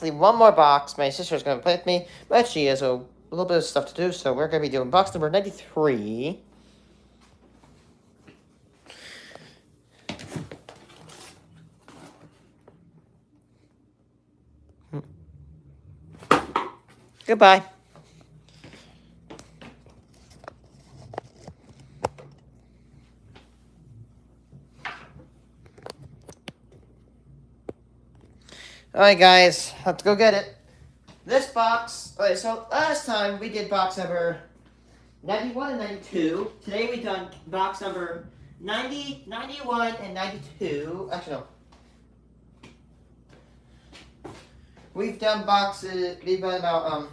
hopefully one more box. My sister's going to play with me, but she has a little bit of stuff to do, so we're going to be doing box number 93. Goodbye. Alright guys, let's go get it. This box, okay, so last time we did box number 91 and 92. Today we've done box number 90, 91, and 92. Actually, no. We've done boxes, we've done about,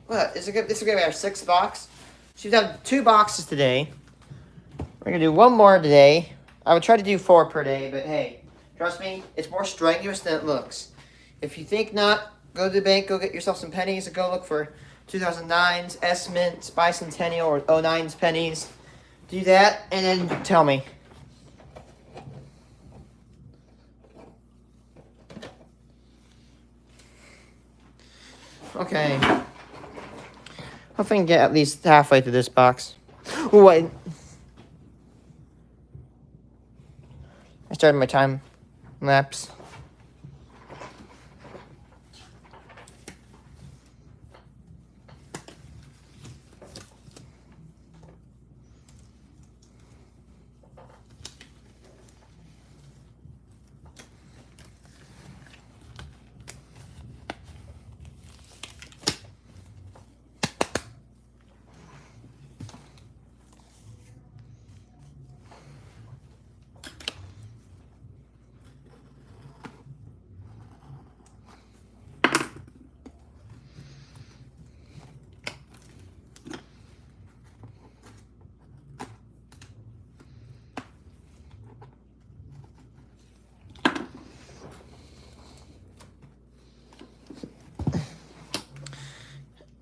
what? This is going to be our 6th box. So we've done 2 boxes today. We're going to do 1 more today. I would try to do 4 per day, but hey, trust me, it's more strenuous than it looks. If you think not, go to the bank, go get yourself some pennies, and go look for 2009's S-Mint, Bicentennial, or 09's pennies. Do that, and then tell me. Okay. Hopefully I can get at least halfway through this box. Oh, wait. I started my time lapse.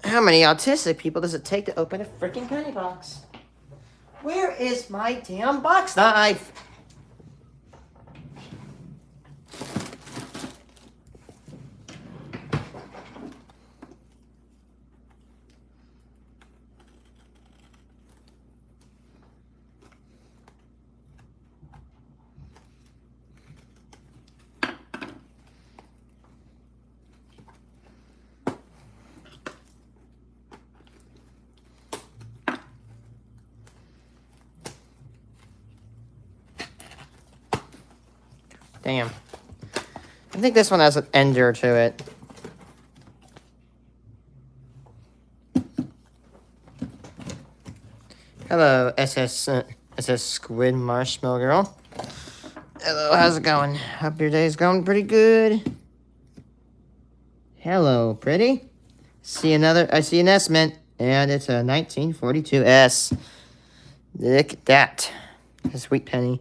How many autistic people does it take to open a freaking penny box? Where is my damn box knife? Damn. I think this one has an ender to it. Hello, SS Squid Marshmallow Girl. Hello, how's it going? Hope your day's going pretty good. Hello, pretty. I see an S-Mint, and it's a 1942 S. Look at that. A sweet penny.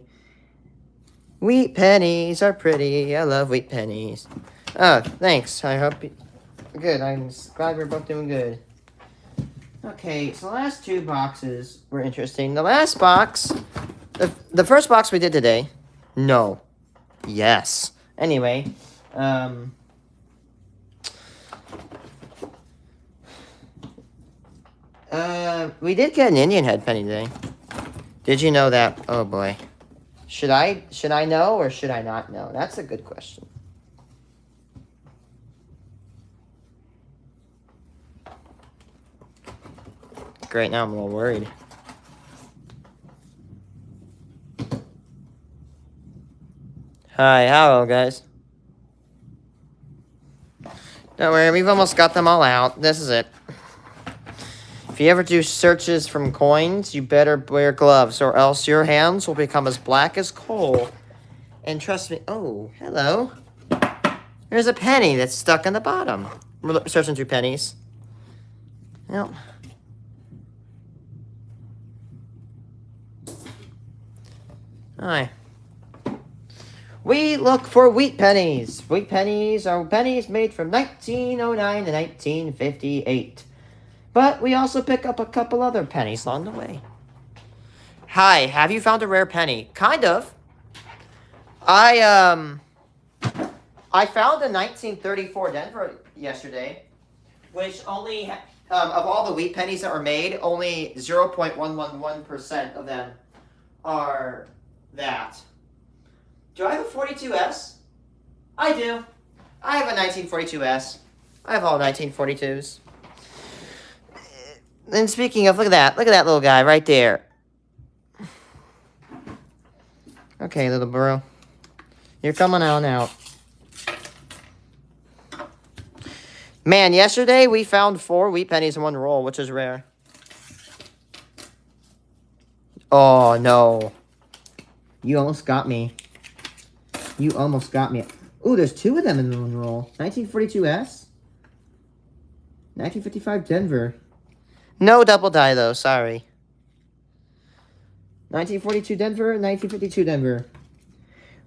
Wheat pennies are pretty. I love wheat pennies. Oh, thanks. I hope you... Good. I'm glad we're both doing good. Okay, so the last 2 boxes were interesting. The last box... The first box we did today... No. Yes. Anyway, we did get an Indian head penny today. Did you know that? Oh, boy. Should I know or should I not know? That's a good question. Great, now I'm a little worried. Hi, hello guys. Don't worry, we've almost got them all out. This is it. If you ever do searches from coins, you better wear gloves or else your hands will become as black as coal. And trust me, oh, hello. There's a penny that's stuck in the bottom. We're searching through pennies. Yep. Hi. We look for wheat pennies. Wheat pennies are pennies made from 1909 to 1958. But we also pick up a couple other pennies along the way. Hi, have you found a rare penny? Kind of. I I found a 1934 Denver yesterday, which only, of all the wheat pennies that were made, only 0.111% of them are that. Do I have a 42S? I do. I have a 1942S. I have all 1942s. And speaking of, look at that. Look at that little guy right there. Okay, little bro. You're coming on out. Man, yesterday we found 4 wheat pennies in one roll, which is rare. Oh, no. You almost got me. You almost got me. Ooh, there's 2 of them in one roll. 1942S? 1955 Denver. No double die, though. Sorry. 1942 Denver, 1952 Denver.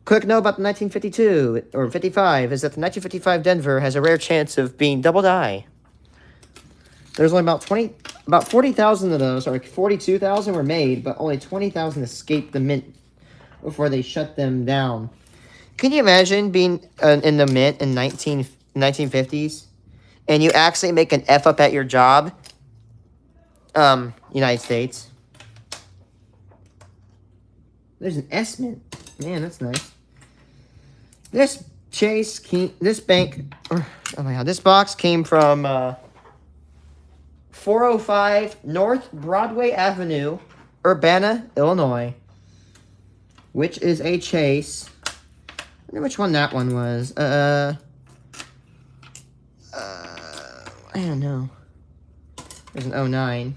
Quick note about the 1952, or 55, is that the 1955 Denver has a rare chance of being double die. There's only about 40,000 of those, or like 42,000 were made, but only 20,000 escaped the mint before they shut them down. Can you imagine being in the mint in 1950s, and you actually make an F up at your job? United States. There's an S mint. Man, that's nice. This this box came from 405 North Broadway Avenue, Urbana, Illinois, which is a Chase. I wonder which one that one was. I don't know. There's an 09.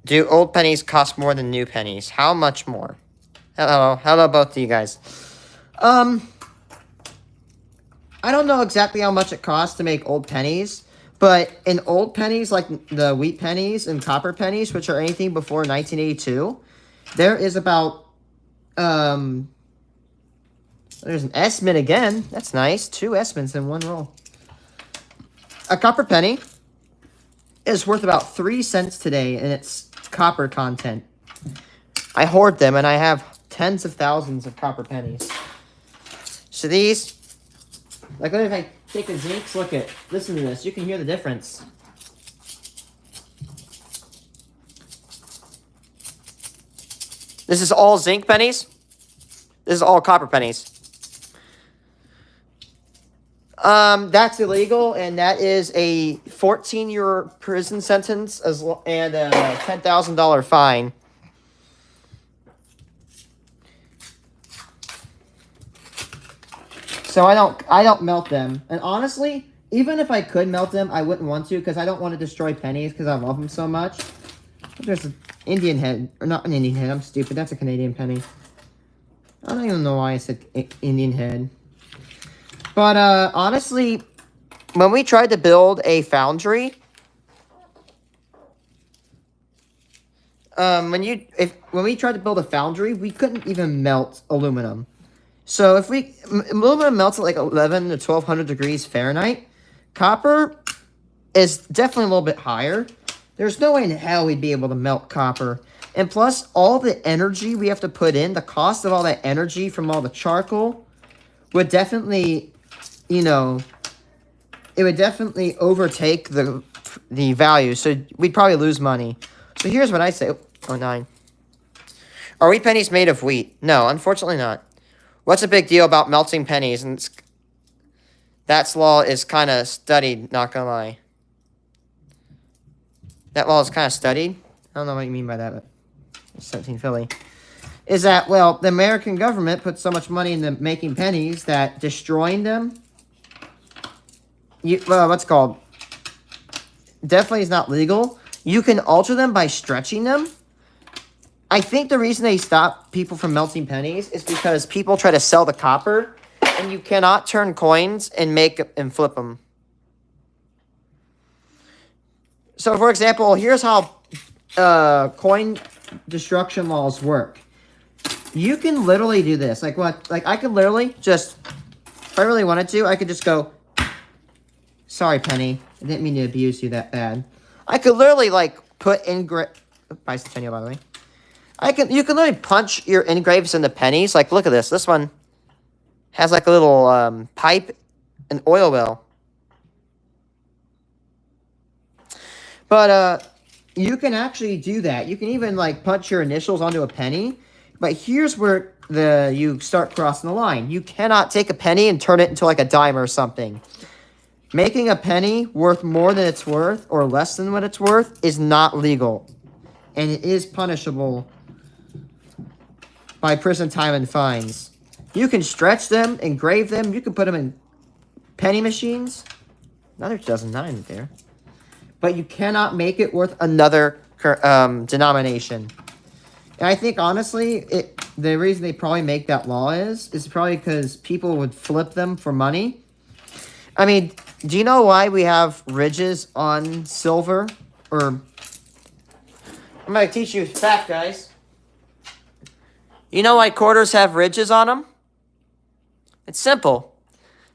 Do old pennies cost more than new pennies? How much more? Hello both of you guys. I don't know exactly how much it costs to make old pennies, but in old pennies, like the wheat pennies and copper pennies, which are anything before 1982, there is about, there's an S-mint again. That's nice. 2 S-mints in one roll. A copper penny is worth about 3 cents today, and it's copper content. I hoard them, and I have tens of thousands of copper pennies. So these, like, if I take a zinc, listen to this. You can hear the difference. This is all zinc pennies. This is all copper pennies. That's illegal, and that is a 14-year prison sentence and a $10,000 fine. So I don't melt them. And honestly, even if I could melt them, I wouldn't want to because I don't want to destroy pennies because I love them so much. But there's an Indian head, or not an Indian head. I'm stupid. That's a Canadian penny. I don't even know why I said Indian head. But, honestly, when we tried to build a foundry, when we tried to build a foundry, we couldn't even melt aluminum. So aluminum melts at like 11 to 1200 degrees Fahrenheit. Copper is definitely a little bit higher. There's no way in hell we'd be able to melt copper. And plus, all the energy we have to put in, the cost of all that energy from all the charcoal would definitely, it would definitely overtake the value. So we'd probably lose money. So here's what I say. Oh, 9. Are wheat pennies made of wheat? No, unfortunately not. What's a big deal about melting pennies? And that law is kind of studied, not gonna lie. That law is kind of studied. I don't know what you mean by that, but it's 17 Philly. Is that, well, the American government put so much money into making pennies that destroying them, what's it called? Definitely is not legal. You can alter them by stretching them. I think the reason they stop people from melting pennies is because people try to sell the copper, and you cannot turn coins and flip them. So, for example, here's how coin destruction laws work. You can literally do this. Like what? Like I could literally just, if I really wanted to, I could just go, sorry, penny, I didn't mean to abuse you that bad. I could literally, like, put bicentennial, by the way. You can literally punch your engraves into pennies. Like, look at this. This one has, like, a little pipe and oil well. But, you can actually do that. You can even, like, punch your initials onto a penny. But here's where you start crossing the line. You cannot take a penny and turn it into, like, a dime or something. Making a penny worth more than it's worth or less than what it's worth is not legal. And it is punishable by prison time and fines. You can stretch them, engrave them. You can put them in penny machines. Another 2009 there. But you cannot make it worth another denomination. And I think, honestly, the reason they probably make that law is probably because people would flip them for money. I mean, do you know why we have ridges on silver? Or, I'm going to teach you a fact, guys. You know why quarters have ridges on them? It's simple.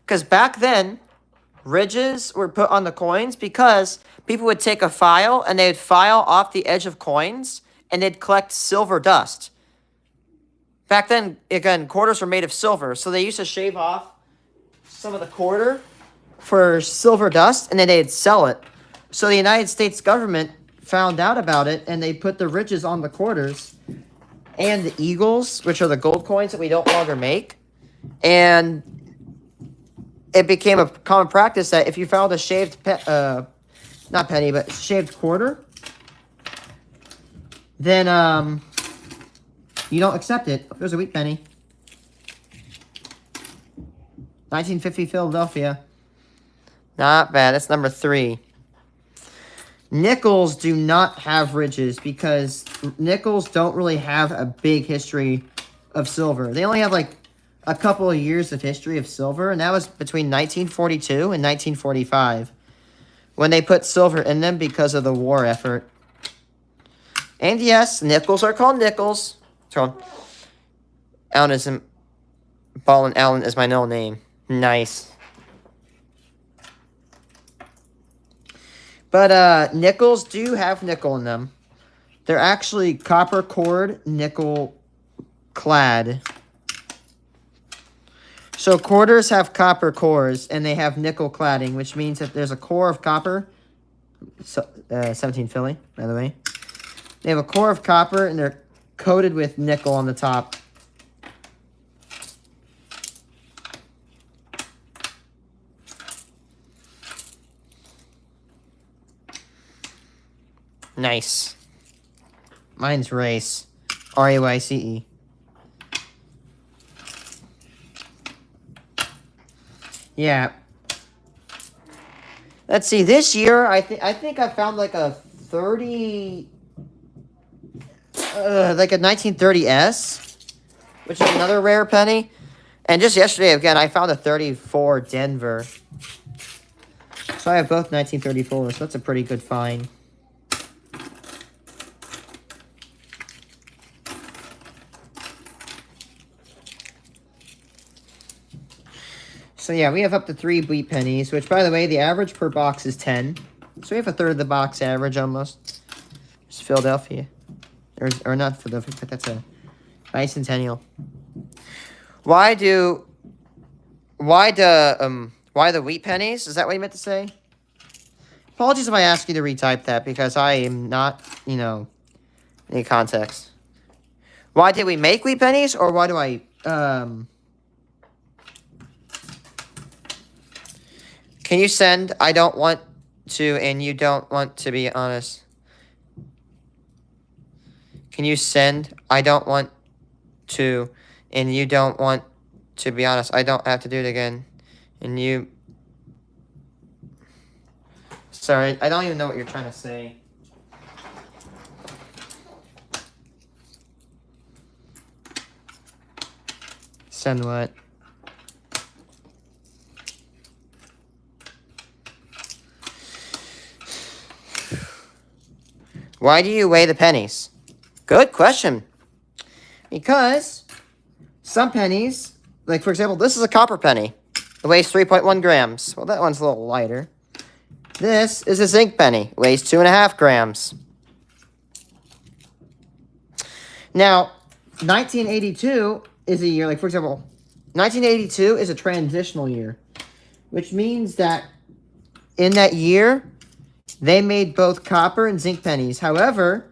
Because back then, ridges were put on the coins because people would take a file and they would file off the edge of coins and they'd collect silver dust. Back then, again, quarters were made of silver, so they used to shave off some of the quarter for silver dust and then they'd sell it. So the United States government found out about it and they put the ridges on the quarters and the eagles, which are the gold coins that we don't longer make. And it became a common practice that if you found a shaved, not penny, but shaved quarter, then you don't accept it. There's a wheat penny. 1950 Philadelphia. Not bad. That's number 3. Nickels do not have ridges because nickels don't really have a big history of silver. They only have like a couple of years of history of silver, and that was between 1942 and 1945 when they put silver in them because of the war effort. And yes, nickels are called nickels. So, Ballin' Allen is my middle name. Nice. But nickels do have nickel in them. They're actually copper cord nickel clad. So quarters have copper cores and they have nickel cladding, which means that there's a core of copper. 17 Philly, by the way. They have a core of copper and they're coated with nickel on the top. Nice. Mine's Race. R-A-Y-C-E. Yeah. Let's see. This year, I think I found like a 30... like a 1930S, which is another rare penny. And just yesterday, again, I found a 34 Denver. So I have both 1934s. So that's a pretty good find. So yeah, we have up to 3 wheat pennies, which, by the way, the average per box is 10. So we have a third of the box average almost. It's Philadelphia. Or not Philadelphia, but that's a bicentennial. Why the wheat pennies? Is that what you meant to say? Apologies if I ask you to retype that, because I am not, any context. Why did we make wheat pennies, or why do I, Can you send, I don't want to, and you don't want to be honest? Can you send, I don't want to, and you don't want to be honest? I don't have to do it again. And you... Sorry, I don't even know what you're trying to say. Send what? Why do you weigh the pennies? Good question. Because some pennies, like for example, this is a copper penny. It weighs 3.1 grams. Well, that one's a little lighter. This is a zinc penny. Weighs 2.5 grams. Now, 1982 is a year, like, for example, 1982 is a transitional year, which means that in that year, they made both copper and zinc pennies. However,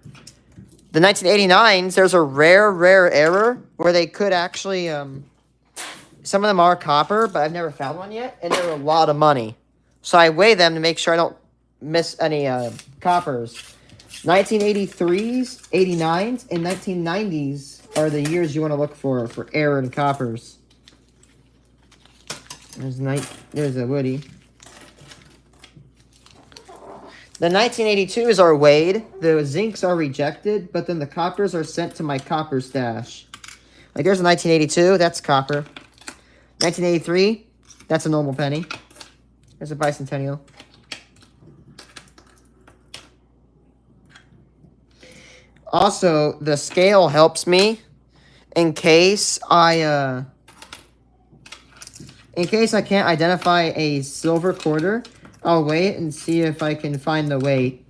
the 1989s, there's a rare error where they could actually, some of them are copper, but I've never found one yet, and they're a lot of money. So I weigh them to make sure I don't miss any coppers. 1983s, 89s, and 1990s are the years you want to look for error in coppers. There's a Woody. The 1982s are weighed, the zincs are rejected, but then the coppers are sent to my copper stash. Like, there's a 1982, that's copper. 1983, that's a normal penny. There's a bicentennial. Also, the scale helps me in case I can't identify a silver quarter. I'll weigh it and see if I can find the weight.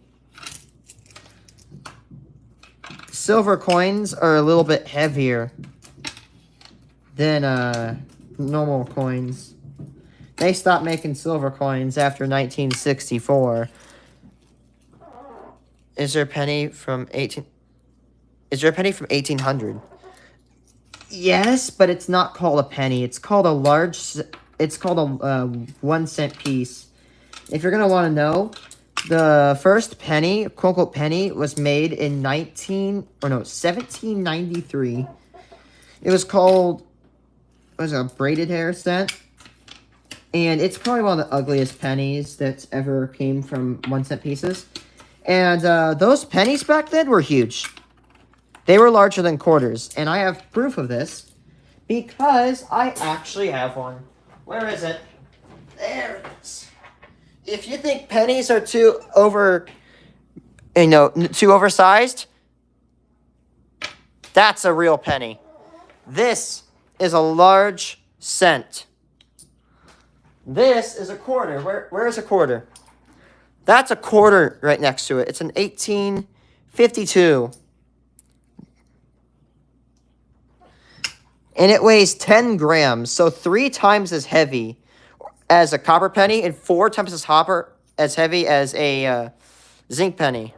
Silver coins are a little bit heavier than normal coins. They stopped making silver coins after 1964. Is there a penny from 1800? Yes, but it's not called a penny. It's called a 1 cent piece. If you're going to want to know, the first penny, quote-unquote penny, was made in 1793. It was called, a braided hair cent. And it's probably one of the ugliest pennies that's ever came from 1 cent pieces. And those pennies back then were huge. They were larger than quarters. And I have proof of this because I actually have one. Where is it? There it is. If you think pennies are too oversized, that's a real penny. This is a large cent. This is a quarter. Where is a quarter? That's a quarter right next to it. It's an 1852. And it weighs 10 grams, so 3 times as heavy as a copper penny and 4 times as heavy as a zinc penny.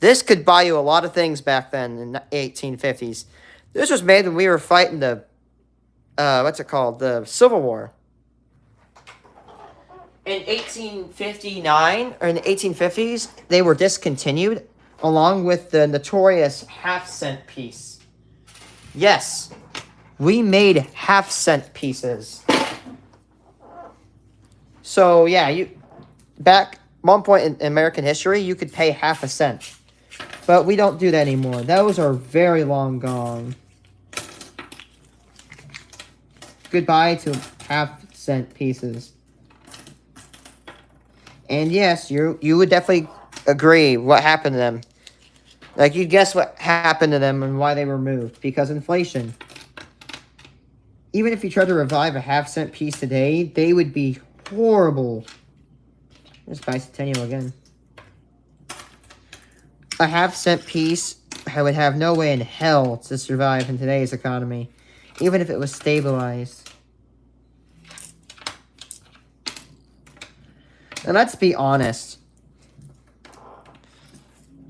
This could buy you a lot of things back then in the 1850s. This was made when we were fighting the, the Civil War. In 1859, or in the 1850s, they were discontinued, along with the notorious half-cent piece. Yes, we made half-cent pieces. So, yeah, back one point in American history, you could pay half a cent. But we don't do that anymore. Those are very long gone. Goodbye to half-cent pieces. And yes, you would definitely agree what happened to them. Like, you'd guess what happened to them and why they were moved. Because inflation. Even if you tried to revive a half-cent piece today, they would be horrible. There's bicentennial again. A half-cent piece would have no way in hell to survive in today's economy. Even if it was stabilized. And let's be honest.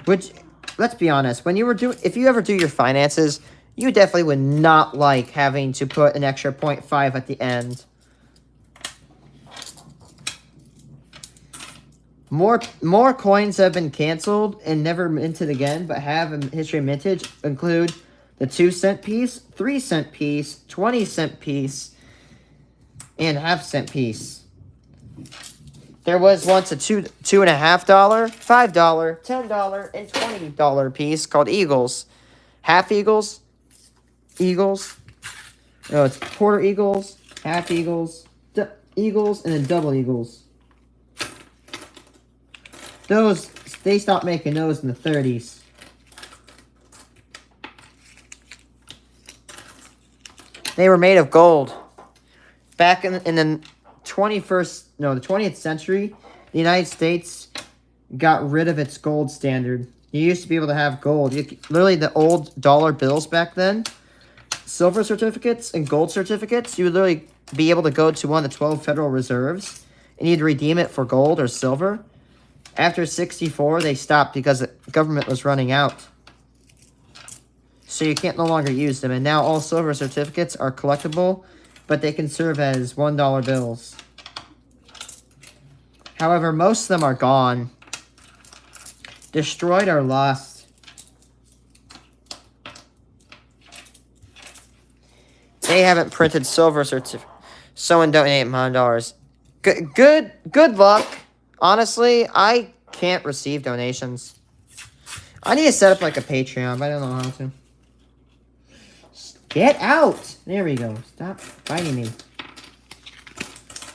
Let's be honest. If you ever do your finances, you definitely would not like having to put an extra 0.5 at the end. More coins have been canceled and never minted again, but have in history mintage include the 2 cent piece, 3 cent piece, 20 cent piece, and half-cent piece. There was once a $2.50, $5, $10, and $20 piece called Eagles. Half Eagles, Eagles. No, it's quarter Eagles, half Eagles, Eagles, and then double Eagles. They stopped making those in the 30s. They were made of gold. Back in the 20th century, the United States got rid of its gold standard. You used to be able to have gold. Literally, the old dollar bills back then, silver certificates and gold certificates, you would literally be able to go to one of the 12 Federal Reserves, and you'd redeem it for gold or silver. After 64, they stopped because the government was running out. So you can't no longer use them. And now all silver certificates are collectible, but they can serve as $1 bills. However, most of them are gone. Destroyed or lost. They haven't printed silver certificates. Someone donated $100. Good luck. Honestly, I can't receive donations. I need to set up like a Patreon, but I don't know how to. Get out! There we go. Stop fighting me.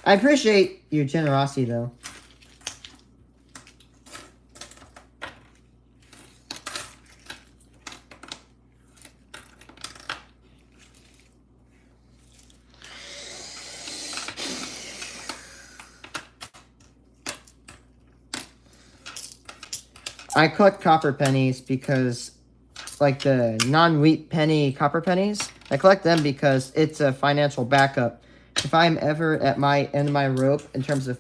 I appreciate your generosity, though. I collect copper pennies because, like the non-wheat penny copper pennies, I collect them because it's a financial backup. If I'm ever at my end of my rope in terms of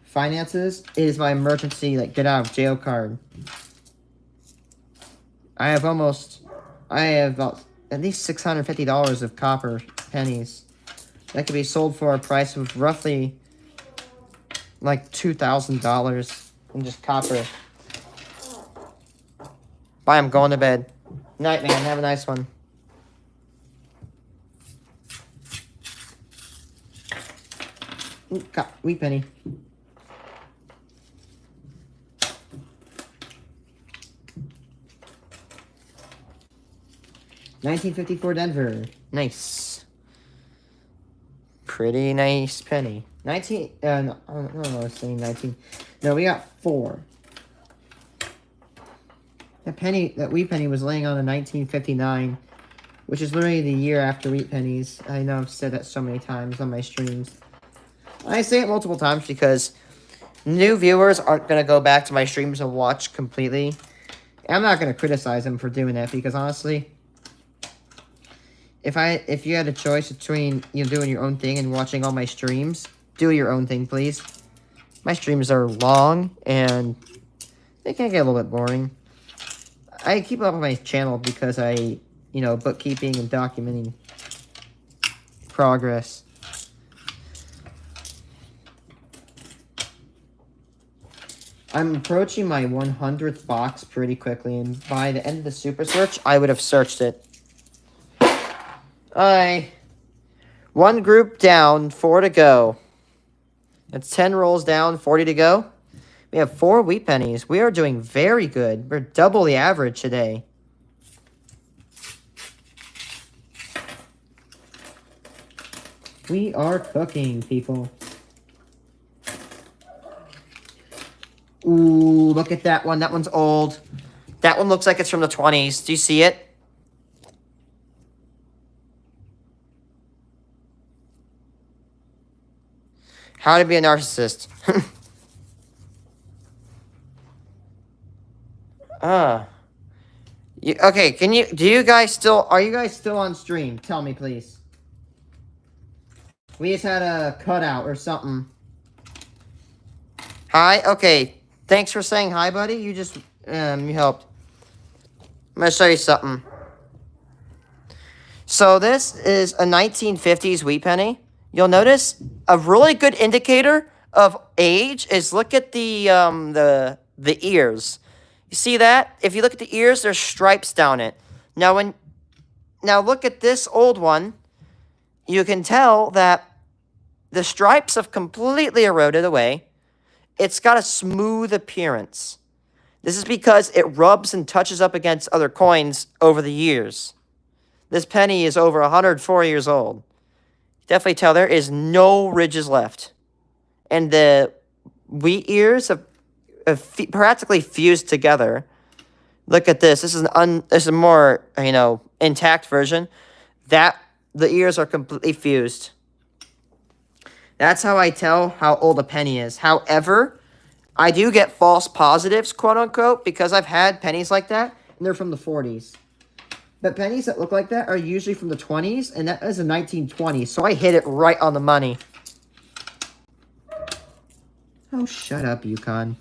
finances, it is my emergency, like, get out of jail card. I have about at least $650 of copper pennies that could be sold for a price of roughly like $2,000 in just copper. Bye, I'm going to bed. Night, man. Have a nice one. Ooh, wheat penny. $19.54 Denver. Nice. Pretty nice penny. 19. No, I don't know. I was saying 19. No, we got 4. That wheat penny was laying on in 1959, which is literally the year after wheat pennies. I know I've said that so many times on my streams. I say it multiple times because new viewers aren't going to go back to my streams and watch completely. I'm not going to criticize them for doing that because honestly, if you had a choice between doing your own thing and watching all my streams, do your own thing, please. My streams are long and they can get a little bit boring. I keep up on my channel because bookkeeping and documenting progress. I'm approaching my 100th box pretty quickly, and by the end of the super search, I would have searched it. One group down, 4 to go. That's 10 rolls down, 40 to go. We have 4 wheat pennies. We are doing very good. We're double the average today. We are cooking, people. Ooh, look at that one. That one's old. That one looks like it's from the 20s. Do you see it? How to be a narcissist. Okay, are you guys still on stream? Tell me, please. We just had a cutout or something. Hi, okay. Thanks for saying hi, buddy. You just, you helped. I'm gonna show you something. So this is a 1950s wheat penny. You'll notice a really good indicator of age is look at the ears. You see that? If you look at the ears, there's stripes down it. Now look at this old one. You can tell that the stripes have completely eroded away. It's got a smooth appearance. This is because it rubs and touches up against other coins over the years. This penny is over 104 years old. Definitely tell there is no ridges left. And the wheat ears have practically fused together. Look at this. This is a more, intact version. The ears are completely fused. That's how I tell how old a penny is. However, I do get false positives, quote unquote, because I've had pennies like that, and they're from the 40s. But pennies that look like that are usually from the 20s, and that is a 1920s, so I hit it right on the money. Oh, shut up, Yukon.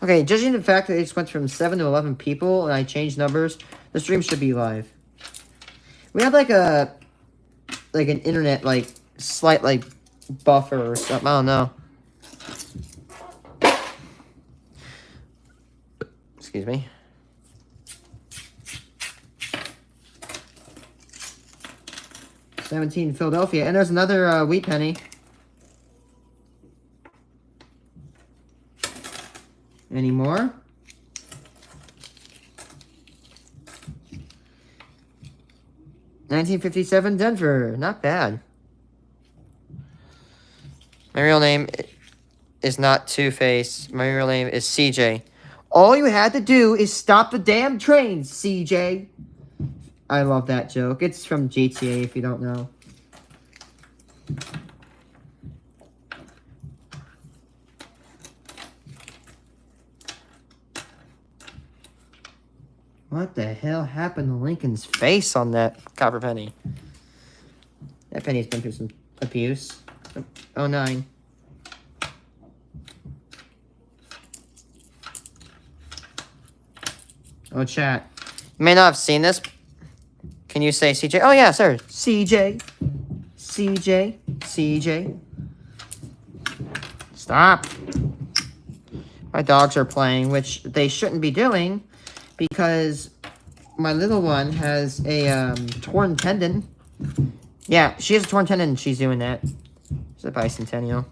Okay, judging the fact that it just went from 7 to 11 people and I changed numbers, the stream should be live. We have like an internet slight buffer or something. I don't know. Excuse me. $17 Philadelphia, and there's another wheat penny. Any more? $1957 Denver. Not bad. My real name is not Two-Face. My real name is CJ. All you had to do is stop the damn trains, CJ. I love that joke. It's from GTA, if you don't know. What the hell happened to Lincoln's face on that copper penny? That penny's been through some abuse. Oh, 09. Oh, chat. You may not have seen this. Can you say CJ? Oh, yeah, sir. CJ. CJ. CJ. Stop. My dogs are playing, which they shouldn't be doing, because my little one has a torn tendon. Yeah, she has a torn tendon and she's doing that. It's a bicentennial.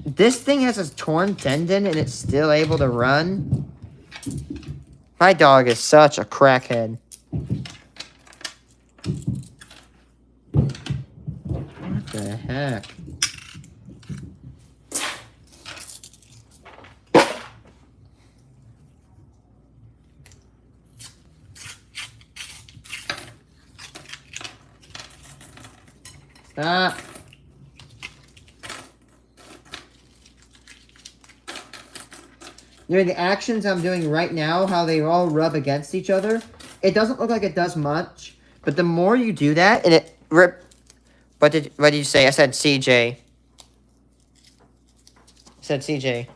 This thing has a torn tendon and it's still able to run. My dog is such a crackhead. What the heck? Stop. During the actions I'm doing right now, how they all rub against each other, it doesn't look like it does much, but the more you do that, and it rip. What did you say? I said CJ. I said CJ.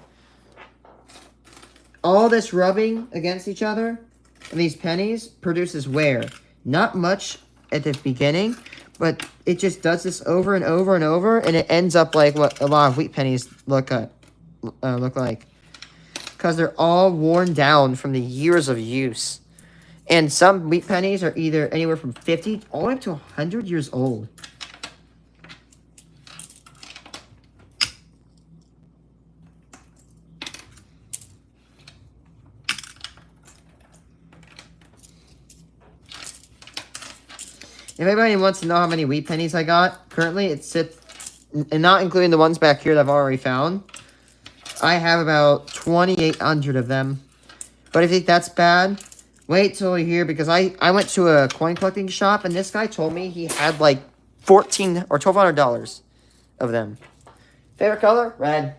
All this rubbing against each other, and these pennies, produces wear. Not much at the beginning, but it just does this over and over and over, and it ends up like what a lot of wheat pennies look like. Because they're all worn down from the years of use. And some wheat pennies are either anywhere from 50 all the way up to 100 years old. If anybody wants to know how many wheat pennies I got, currently it sits, and not including the ones back here that I've already found, I have about 2,800 of them. But if you think that's bad, wait till you hear, because I went to a coin collecting shop, and this guy told me he had like $1,400 or $1,200 of them. Favorite color? Red.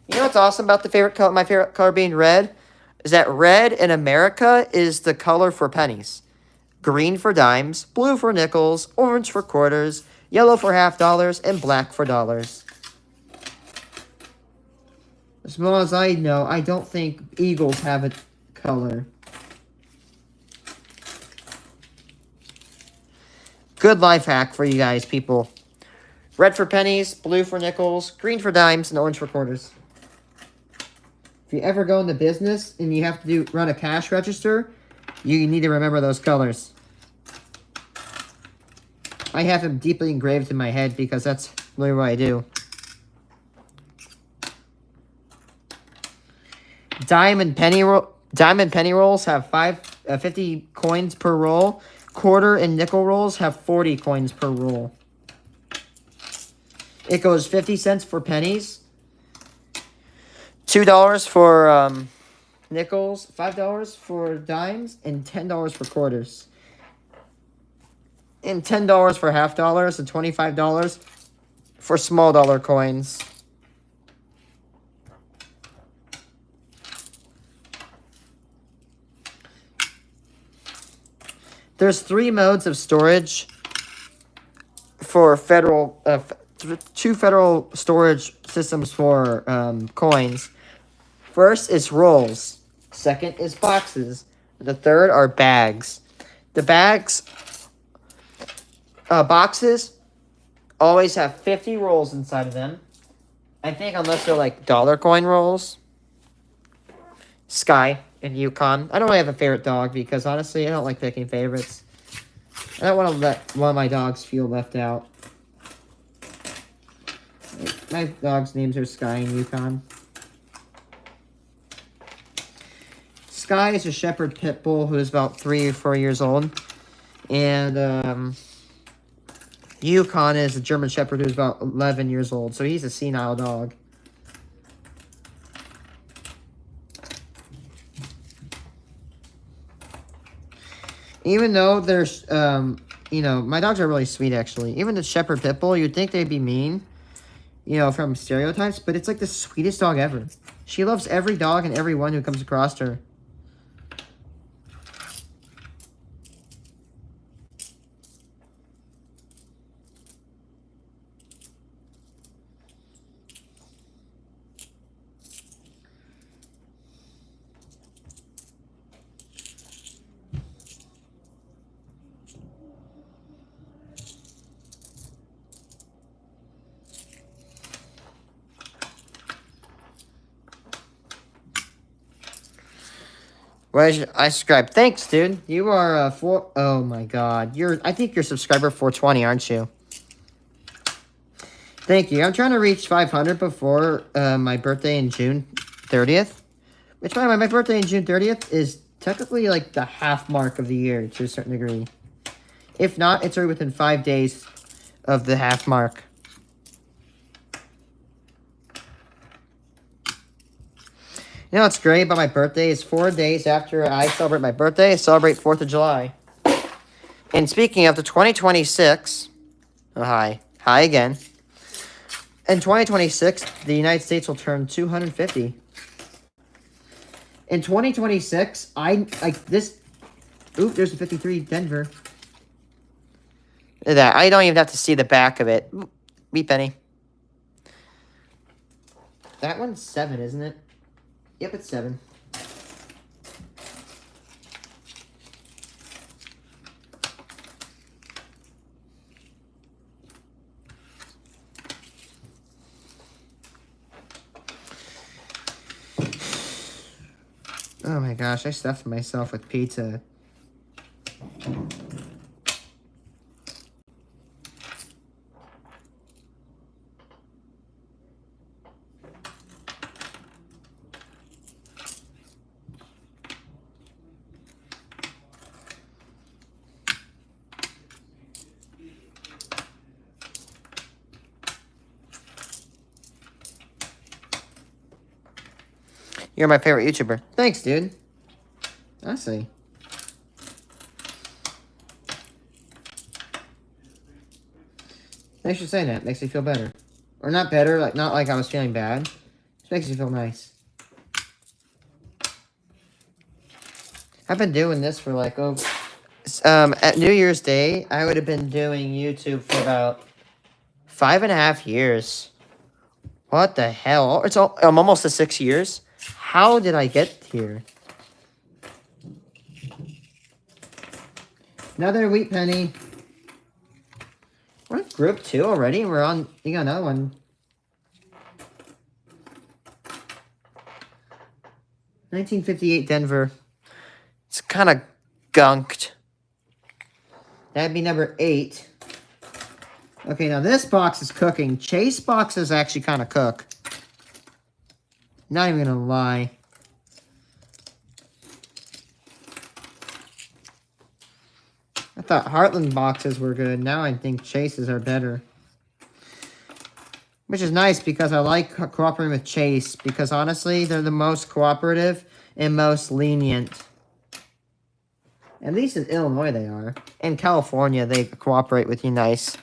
You know what's awesome about the favorite color, my favorite color being red? Is that red in America is the color for pennies. Green for dimes, blue for nickels, orange for quarters, yellow for $50, and black for dollars. As well as I know, I don't think eagles have a color. Good life hack for you guys, people. Red for pennies, blue for nickels, green for dimes, and orange for quarters. If you ever go into business and you have to run a cash register, you need to remember those colors. I have them deeply engraved in my head because that's literally what I do. Diamond penny rolls have 5 50 coins per roll. Quarter and nickel rolls have 40 coins per roll. It goes 50 cents for pennies, $2 for nickels, $5 for dimes, and $10 for quarters. And $10 for half dollars and $25 for small dollar coins. There's 3 modes of storage for federal, 2 federal storage systems for coins. First is rolls. Second is boxes. The third are bags. The boxes always have 50 rolls inside of them. I think unless they're like dollar coin rolls. Sky and Yukon. I don't really have a favorite dog because honestly, I don't like picking favorites. I don't want to let one of my dogs feel left out. My dogs' names are Sky and Yukon. Sky is a shepherd pit bull who is about 3 or 4 years old. And Yukon is a German shepherd who's about 11 years old. So he's a senile dog. Even though there's, you know, my dogs are really sweet, actually. Even the shepherd pit bull, you'd think they'd be mean, you know, from stereotypes. But it's like the sweetest dog ever. She loves every dog and everyone who comes across her. I subscribe. Thanks, dude. You are oh my god. I think you're subscriber 420, aren't you? Thank you. I'm trying to reach 500 before my birthday in June 30th. Which, by the way, my birthday in June 30th is technically like the half mark of the year to a certain degree. If not, it's already within 5 days of the half mark. You know what's great about my birthday is 4 days after I celebrate my birthday, I celebrate 4th of July. And speaking of the 2026, oh, hi again. In 2026, the United States will turn 250. In 2026, there's a 53 Denver. Look at that. I don't even have to see the back of it. Wheat penny. That one's 7, isn't it? Yep, it's 7. Oh my gosh, I stuffed myself with pizza. You're my favorite YouTuber. Thanks, dude. Honestly. Thanks for saying that. Makes me feel better. Or not better, like not like I was feeling bad. Just makes me feel nice. I've been doing this for like, at New Year's Day, I would have been doing YouTube for about 5.5 years. What the hell? I'm almost to 6 years. How did I get here? Another wheat penny. We're in group 2 already. You got another one. 1958 Denver. It's kind of gunked. That'd be number 8. Okay, now this box is cooking. Chase boxes actually kind of cook. Not even gonna lie. thought Heartland boxes were good. Now I think Chases are better. Which is nice because I like cooperating with Chase. Because honestly, they're the most cooperative and most lenient. At least in Illinois they are. In California, they cooperate with you nice.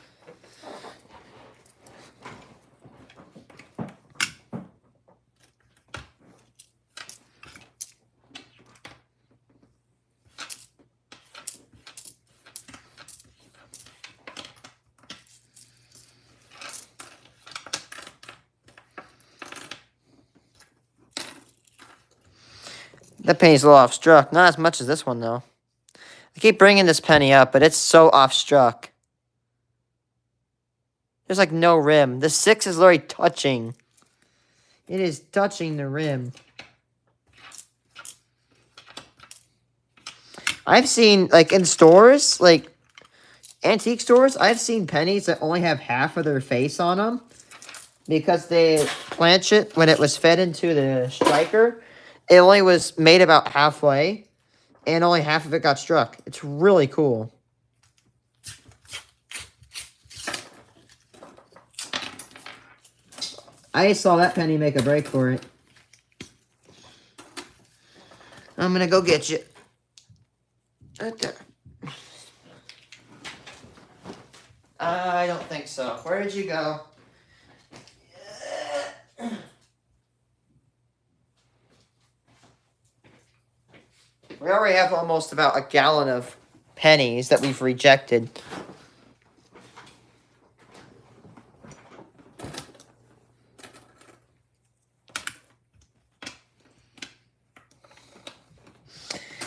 That penny's a little off-struck. Not as much as this one, though. I keep bringing this penny up, but it's so off-struck. There's like no rim. The 6 is literally touching. It is touching the rim. I've seen, like, in stores, like, antique stores, I've seen pennies that only have half of their face on them. Because they planch it when it was fed into the striker. It only was made about halfway, and only half of it got struck. It's really cool. I saw that penny make a break for it. I'm gonna go get you. Right there. I don't think so. Where did you go? We already have almost about a gallon of pennies that we've rejected.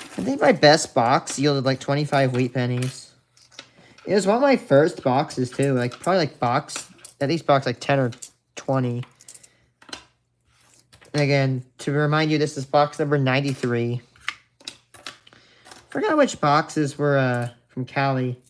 I think my best box yielded like 25 wheat pennies. It was one of my first boxes too. Like probably like at least box like 10 or 20. And again, to remind you, this is box number 93. Forgot which boxes were from Cali.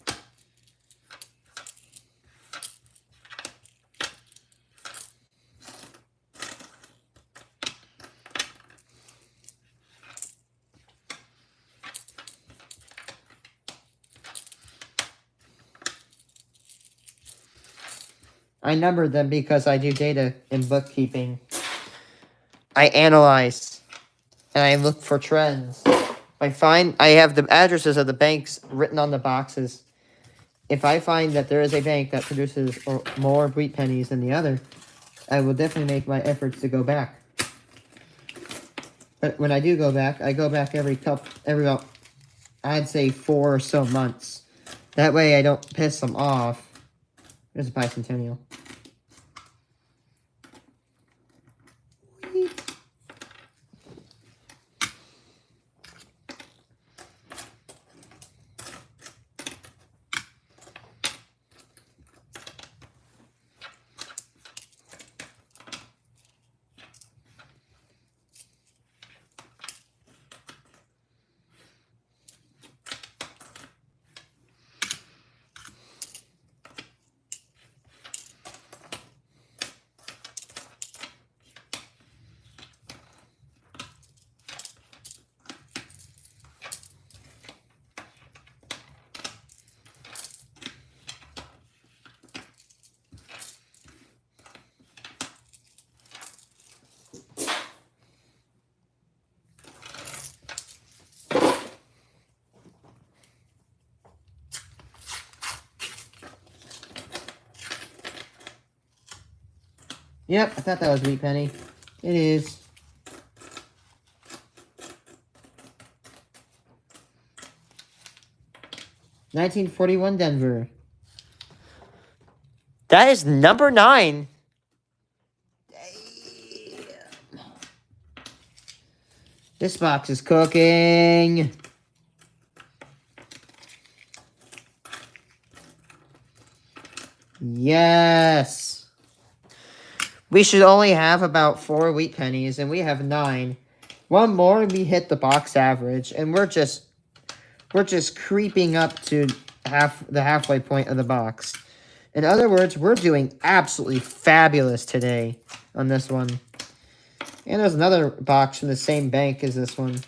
I numbered them because I do data in bookkeeping. I analyze and I look for trends. I have the addresses of the banks written on the boxes. If I find that there is a bank that produces more wheat pennies than the other, I will definitely make my efforts to go back. But when I do go back, I go back every about, I'd say 4 or so months. That way I don't piss them off. There's a bicentennial. Yep, I thought that was wheat penny. It is. $1941 Denver. That is number 9. Damn. This box is cooking. Yes. We should only have about 4 wheat pennies, and we have 9. One more, and we hit the box average, and we're just creeping up to the halfway point of the box. In other words, we're doing absolutely fabulous today on this one. And there's another box from the same bank as this one.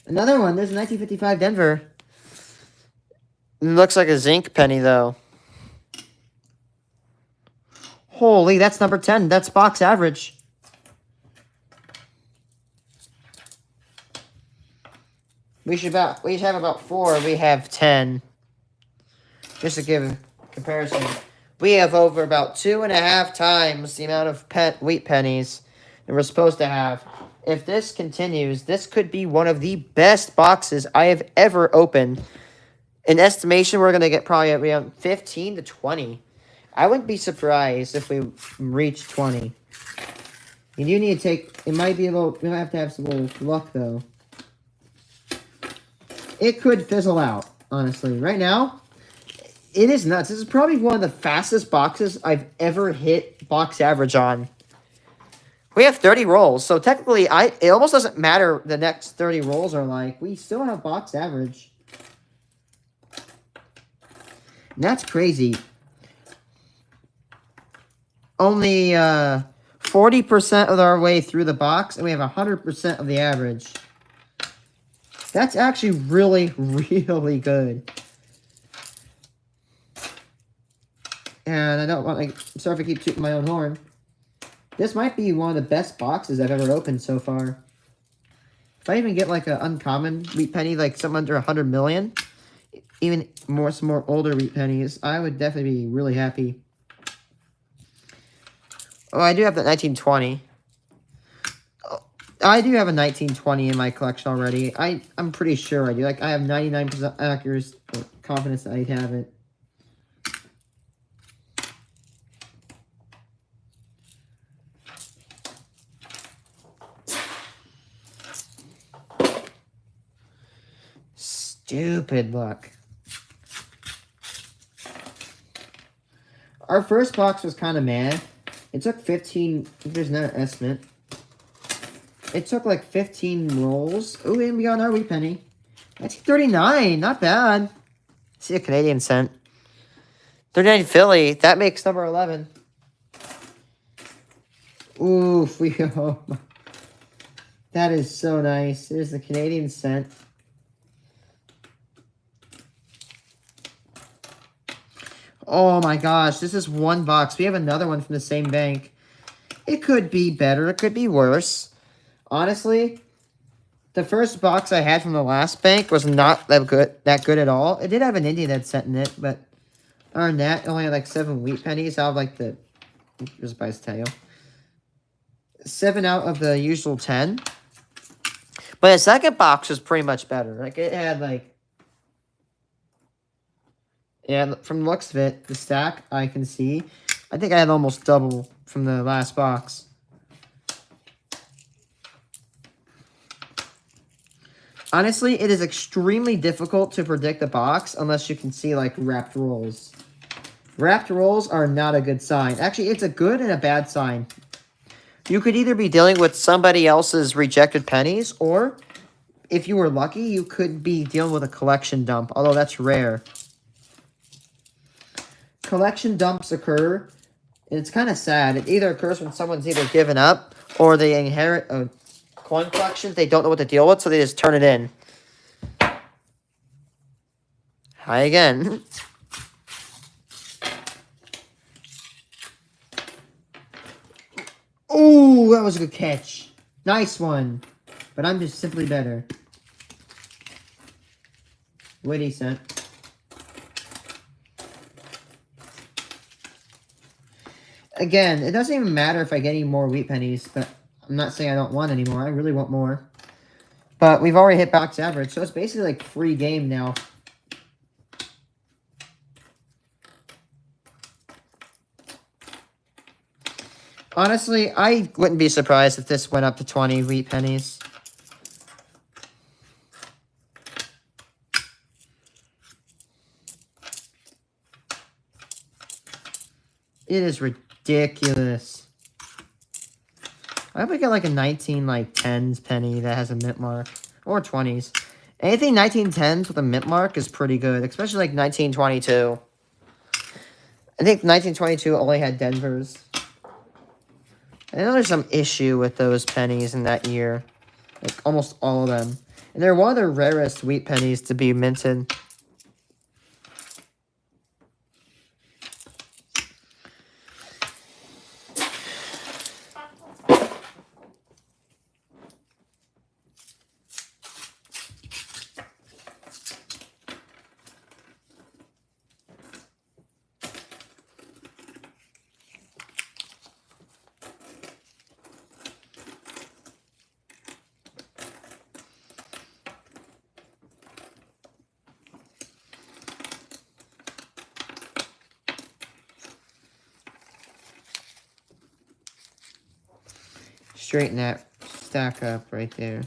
Another one. There's a 1955 Denver. It looks like a zinc penny, though. Holy, that's number 10. That's box average. We should have about 4. We have 10. Just to give a comparison. We have over about 2.5 times the amount of wheat pennies that we're supposed to have. If this continues, this could be one of the best boxes I have ever opened. In estimation, we're going to get probably around 15 to 20. I wouldn't be surprised if we reach 20. You do need to take... It might be a little... We might have to have some little luck, though. It could fizzle out, honestly. Right now, it is nuts. This is probably one of the fastest boxes I've ever hit box average on. We have 30 rolls, so technically, it almost doesn't matter the next 30 rolls are like. We still have box average. And that's crazy. Only 40% of our way through the box, and we have 100% of the average. That's actually really, really good. And I don't want to... Sorry if I keep tooting my own horn. This might be one of the best boxes I've ever opened so far. If I even get like an uncommon wheat penny, like something under 100 million, even more some more older wheat pennies, I would definitely be really happy. Oh, I do have that 1920. I do have a 1920 in my collection already. I'm pretty sure I do. Like, I have 99% accuracy or confidence that I'd have it. Stupid luck. Our first box was kind of mad. It took 15... There's no estimate. It took like 15 rolls. Oh, and we got our wheat penny. 1939. Not bad. See a Canadian cent. 39 Philly. That makes number 11. Oof. That is so nice. There's the Canadian cent. Oh my gosh. This is one box. We have another one from the same bank. It could be better. It could be worse. Honestly, the first box I had from the last bank was not that good at all. It did have an Indian head cent in it, but other than that, it only had like 7 wheat pennies out of like the... Here's a price tell you. 7 out of the usual 10. But the second box was pretty much better. Like, it had like... Yeah, from the looks of it, the stack I can see. I think I had almost double from the last box. Honestly, it is extremely difficult to predict the box unless you can see, like, wrapped rolls. Wrapped rolls are not a good sign. Actually, it's a good and a bad sign. You could either be dealing with somebody else's rejected pennies, or, if you were lucky, you could be dealing with a collection dump, although that's rare. Collection dumps occur, and it's kind of sad. It either occurs when someone's either given up, or they inherit a coin collection they don't know what to deal with, so they just turn it in. Hi again. Ooh, that was a good catch. Nice one. But I'm just simply better. Witty cent. Again, it doesn't even matter if I get any more wheat pennies, but I'm not saying I don't want any more. I really want more. But we've already hit box average, so it's basically like free game now. Honestly, I wouldn't be surprised if this went up to 20 wheat pennies. It is ridiculous. I hope we get like a 10s penny that has a mint mark. Or 20s. Anything 1910s with a mint mark is pretty good. Especially like 1922. I think 1922 only had Denvers. I know there's some issue with those pennies in that year. Like almost all of them. And they're one of the rarest wheat pennies to be minted. Straighten that stack up right there.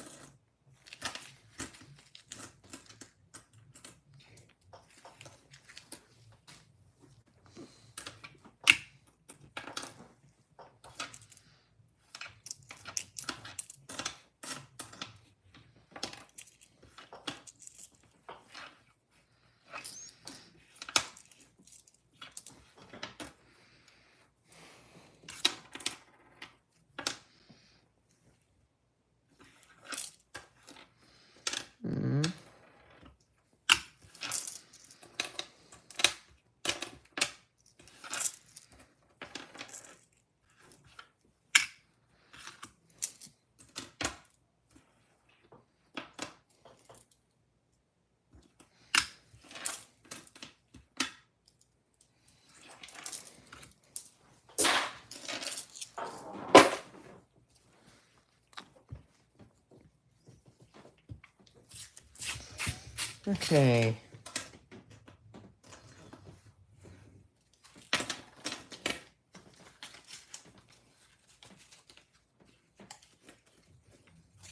Okay.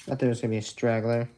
Thought there was gonna be a straggler.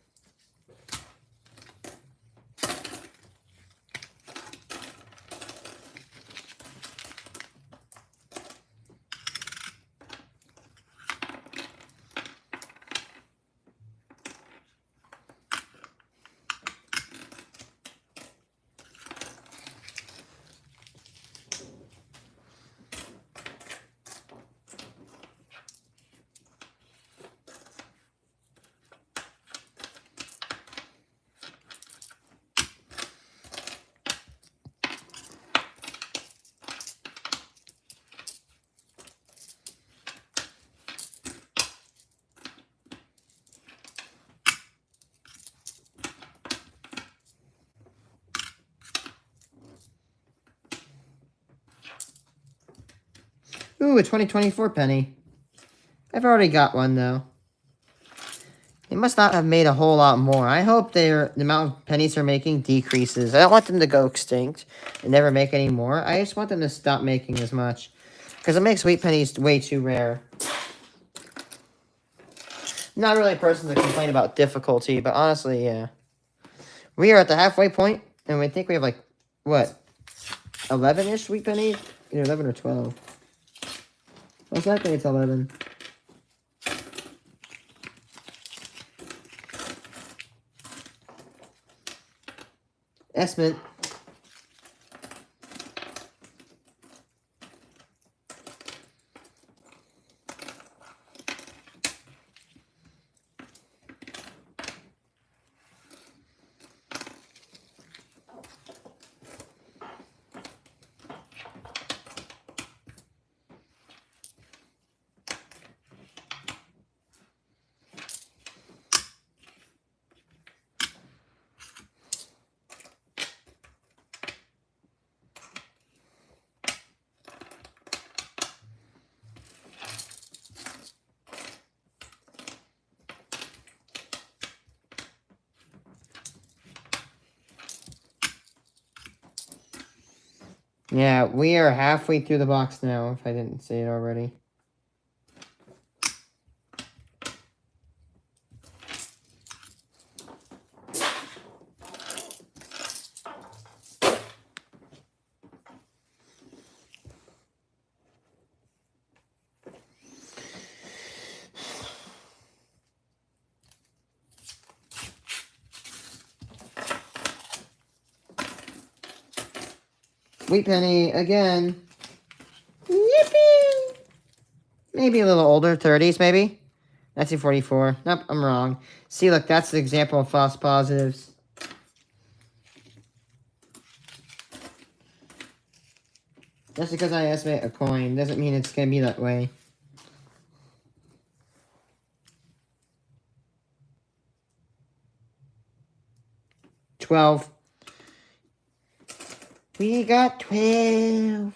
Ooh, a 2024 penny. I've already got one, though. They must not have made a whole lot more. I hope the amount of pennies they're making decreases. I don't want them to go extinct and never make any more. I just want them to stop making as much. Because it makes wheat pennies way too rare. I'm not really a person to complain about difficulty, but honestly, yeah. We are at the halfway point, and we think we have, like, what? 11-ish wheat pennies? Either 11 or 12. Most likely it's 11. Esmond. Yeah, we are halfway through the box now, if I didn't say it already. Wheat penny again. Yippee! Maybe a little older, 30s maybe. 1944. Nope, I'm wrong. See, look, that's the example of false positives. Just because I estimate a coin doesn't mean it's going to be that way. $12. We got 12.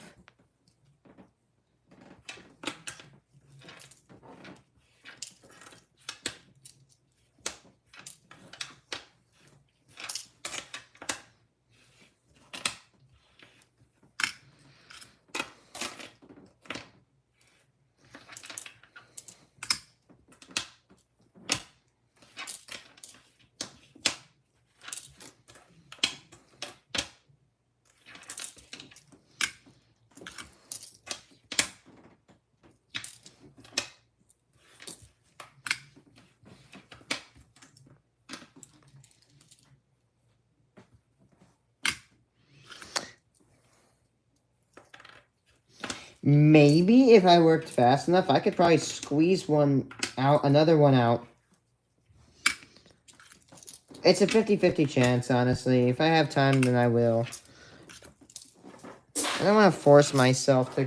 Maybe if I worked fast enough, I could probably squeeze one out, another one out. It's a 50-50 chance, honestly. If I have time, then I will. I don't want to force myself to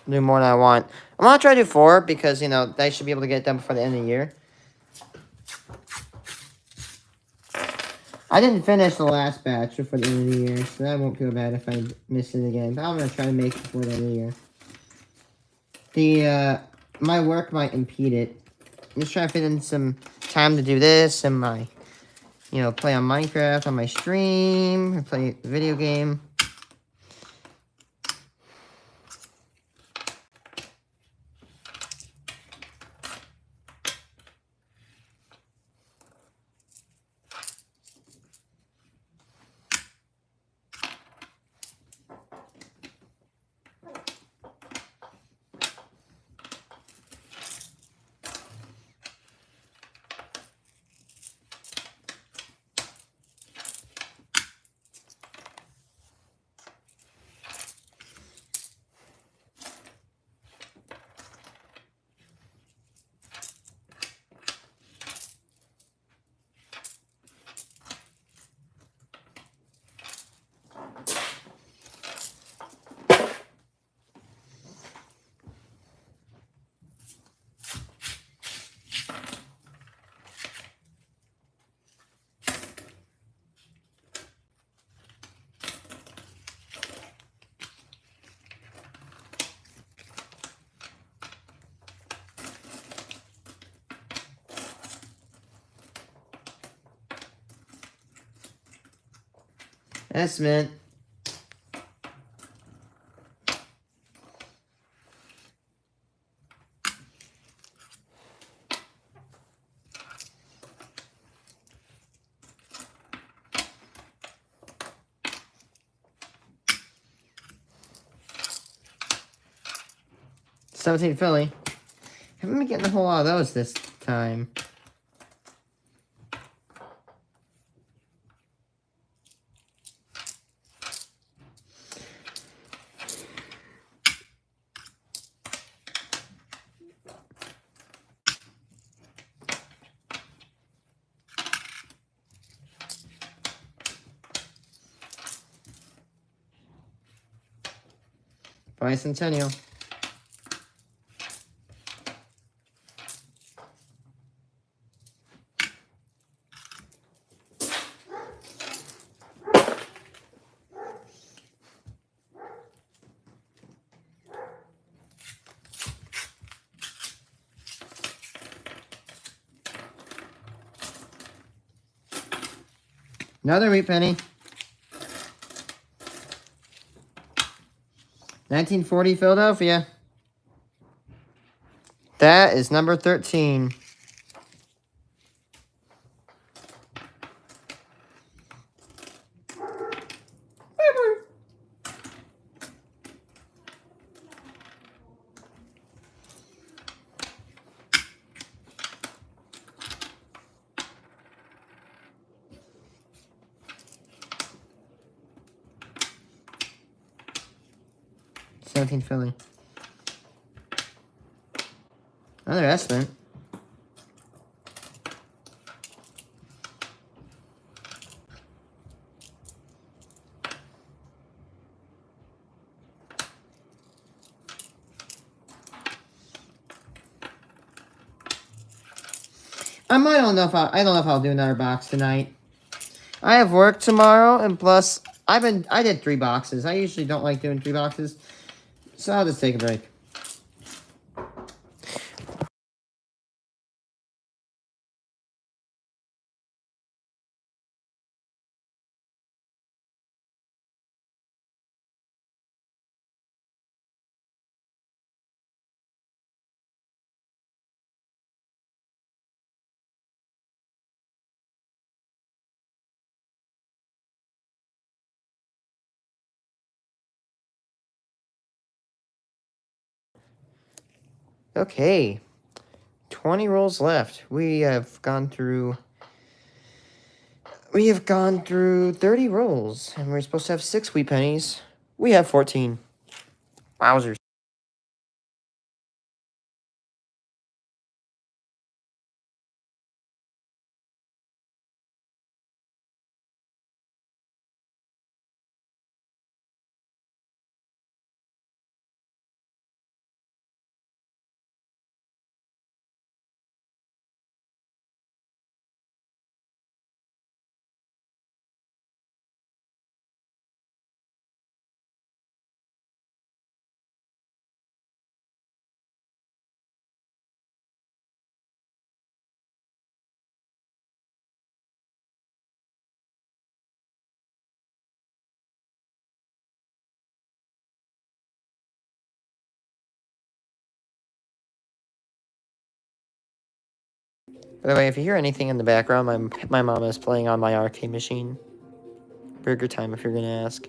do more than I want. I'm going to try to do 4 because, you know, I should be able to get it done before the end of the year. I didn't finish the last batch before the end of the year, so that won't feel bad if I miss it again. But I'm going to try to make it before the end of the year. My work might impede it. I'm just trying to fit in some time to do this and my, you know, play on Minecraft on my stream, or play a video game. Estimate. $17 Philly. Haven't been getting a whole lot of those this time. Bicentennial. Another wheat penny. 1940 Philadelphia. That is number 13. $17 Philly. Another estimate. I don't know if I'll do another box tonight. I have work tomorrow, and plus, I did 3 boxes. I usually don't like doing 3 boxes, so I'll just take a break. Okay, 20 rolls left. We have gone through 30 rolls, and we're supposed to have 6 wheat pennies. We have 14. Wowzers. By the way, if you hear anything in the background, my mom is playing on my arcade machine. Burger time, if you're gonna ask.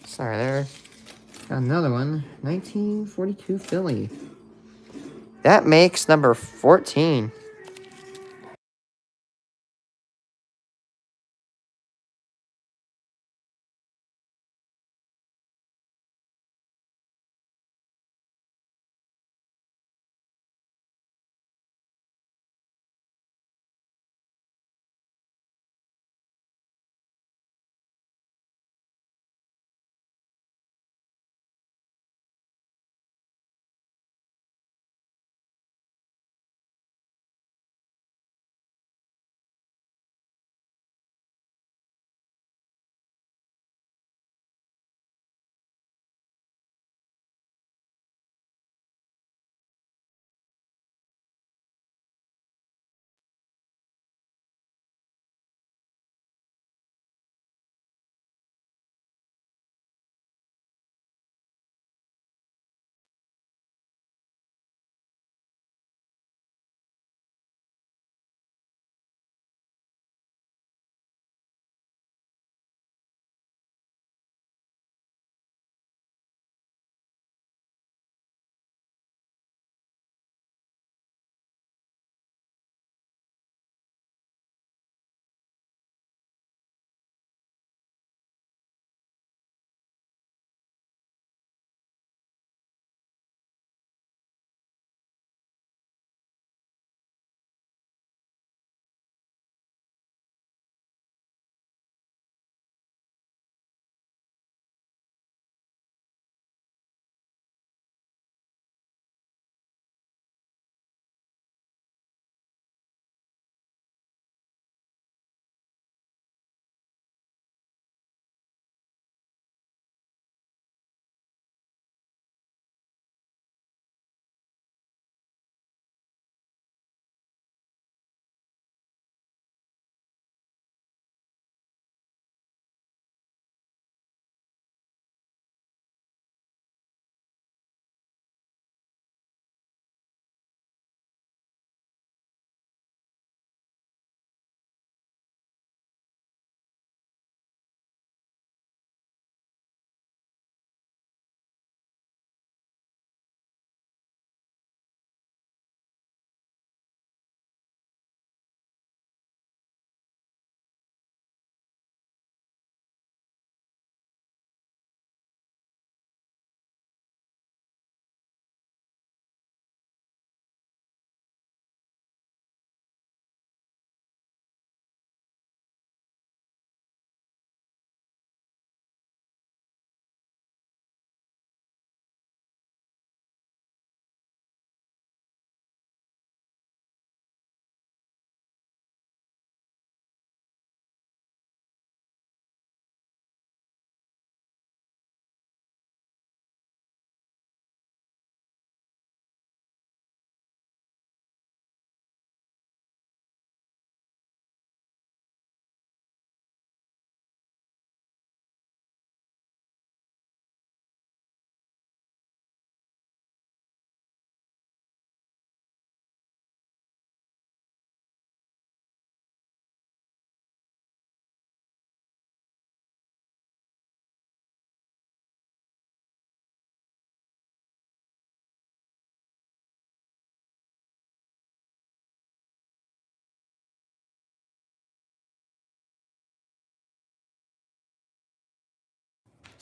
Sorry there. Got another one. 1942 Philly. That makes number 14.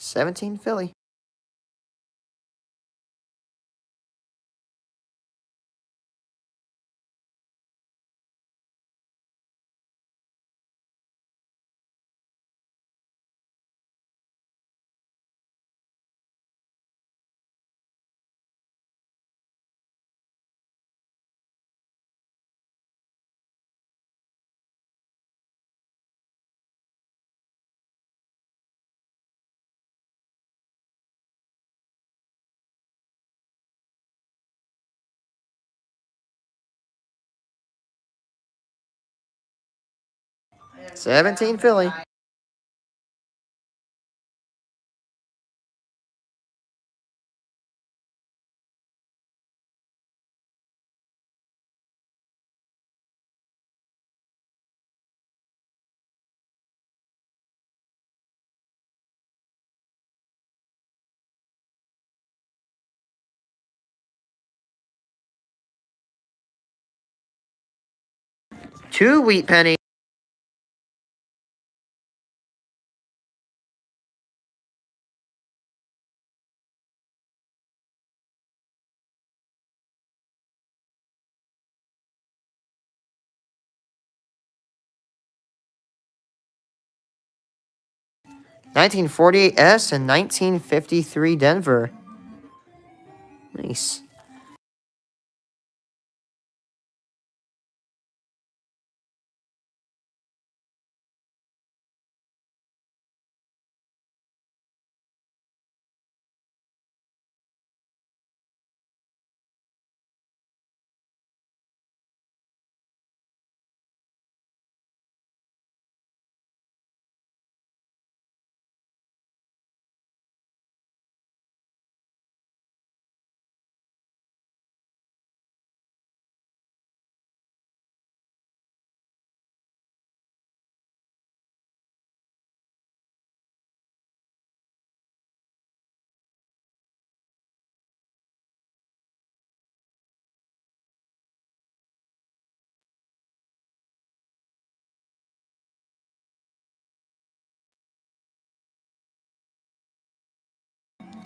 17 Philly. $17 Philly. Two wheat penny. $19.48 S and $19.53 Denver. Nice.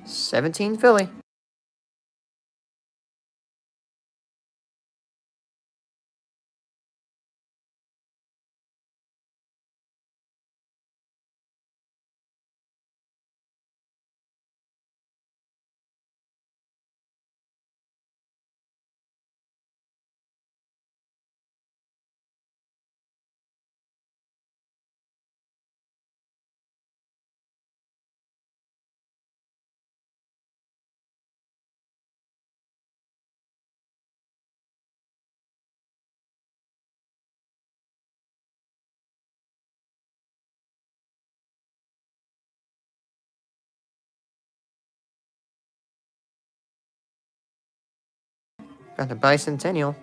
$17 Philly. Got the bicentennial.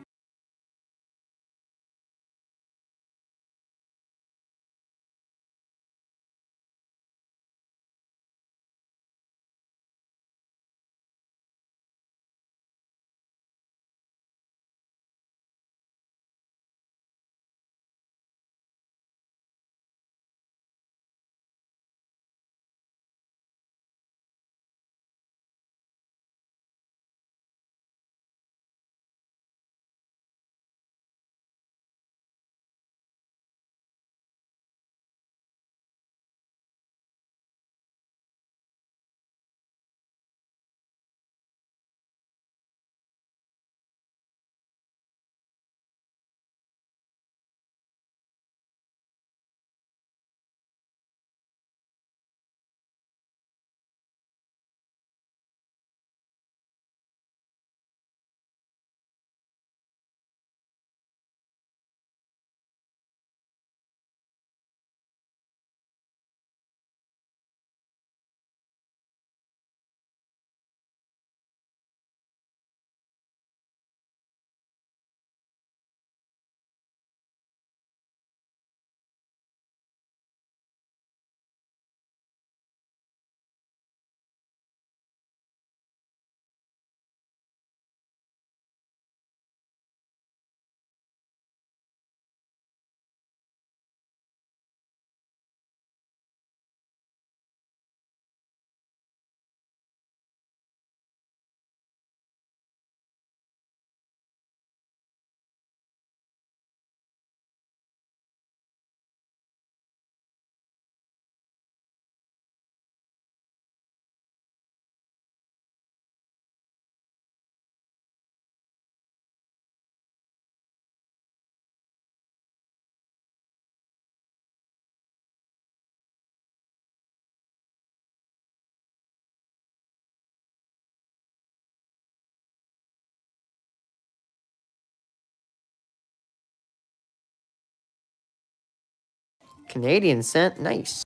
Canadian cent. Nice.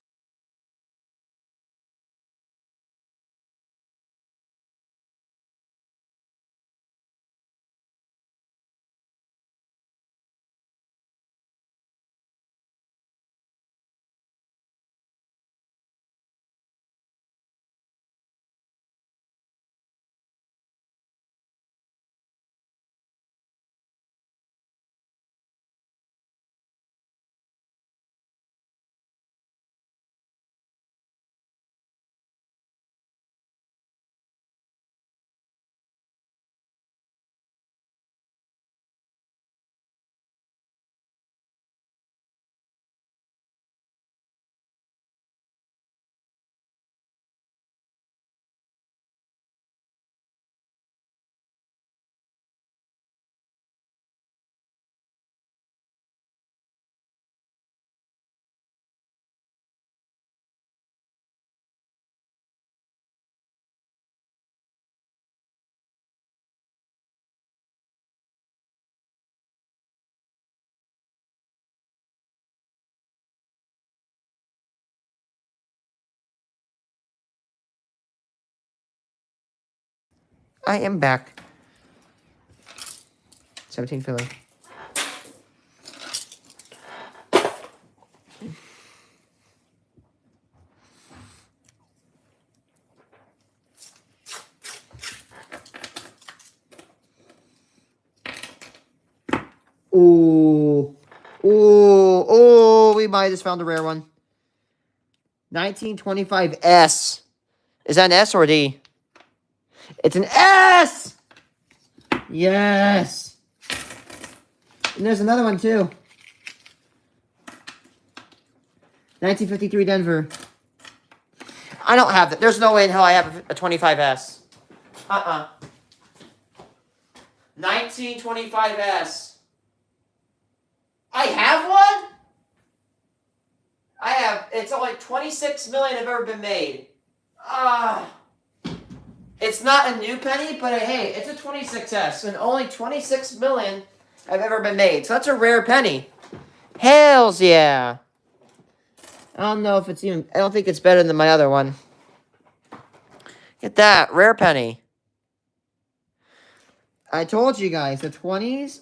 I am back. 17 Philly. Ooh. Ooh. Ooh. We might have just found a rare one. 1925 S. Is that an S or a D? It's an S! Yes! And there's another one, too. 1953 Denver. I don't have that. There's no way in hell I have a 25S. 1925S. I have one? I have. It's only 26 million have ever been made. It's not a new penny, but hey, it's a 26S, and only 26 million have ever been made. So that's a rare penny. Hells yeah. I don't know if it's even, I don't think it's better than my other one. Get that, rare penny. I told you guys, the 20s,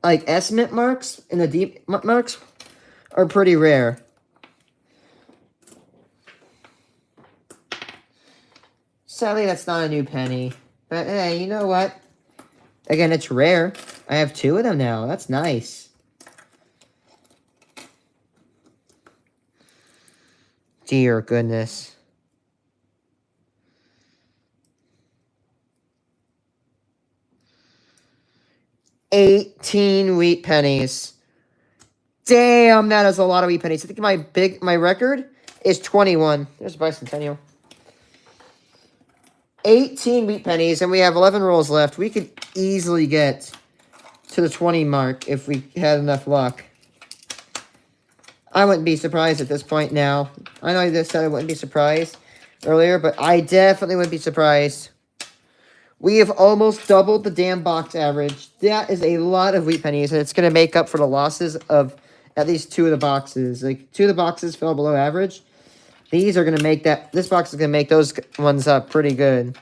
like S-mint marks and the deep marks are pretty rare. Sadly, that's not a new penny. But hey, you know what? Again, it's rare. I have 2 of them now. That's nice. Dear goodness. $18 wheat pennies. Damn, that is a lot of wheat pennies. I think my record is 21. There's a bicentennial. 18 wheat pennies, and we have 11 rolls left. We could easily get to the 20 mark if we had enough luck. I wouldn't be surprised at this point now. I know I just said I wouldn't be surprised earlier, but I definitely wouldn't be surprised. We have almost doubled the damn box average. That is a lot of wheat pennies, and it's going to make up for the losses of at least 2 of the boxes. Like, 2 of the boxes fell below average. These are going to make that... This box is going to make those ones up pretty good.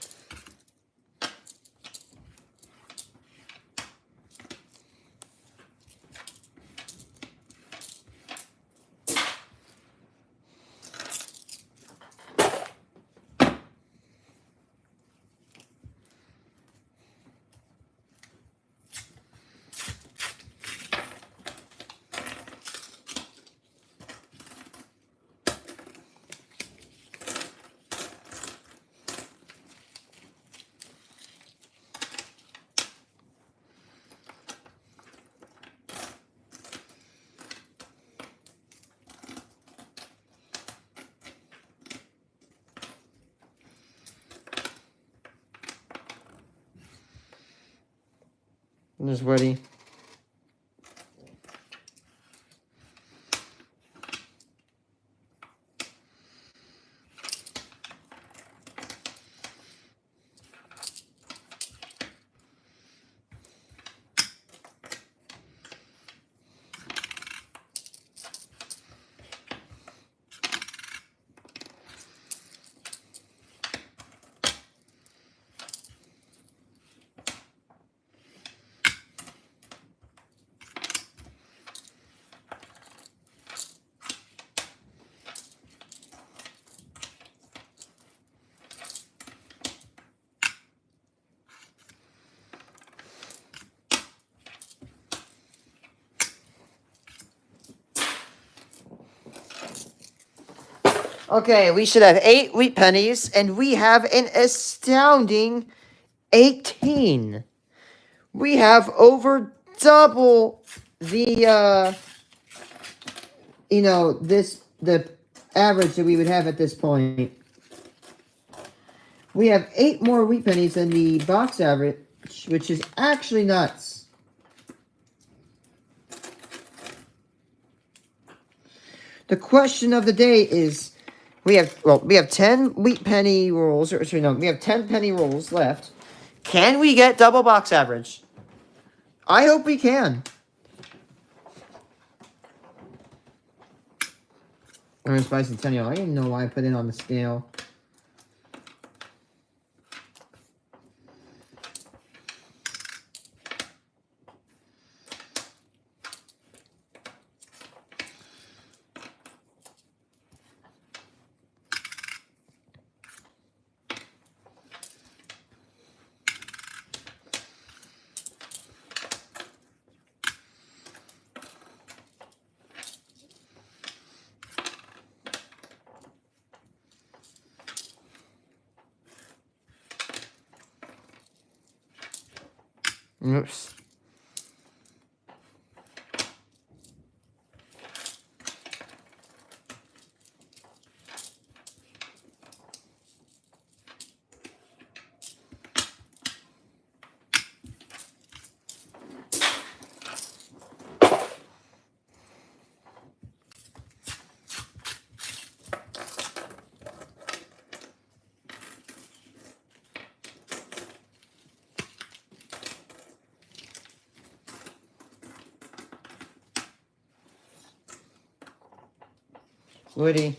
And there's Woody. Okay, we should have 8 wheat pennies, and we have an astounding 18. We have over double the, the average that we would have at this point. We have 8 more wheat pennies than the box average, which is actually nuts. The question of the day is, we have 10 wheat penny rolls, we have 10 penny rolls left. Can we get double box average? I hope we can. Orange Bicentennial. I didn't know why I put it on the scale. Oops. Woody.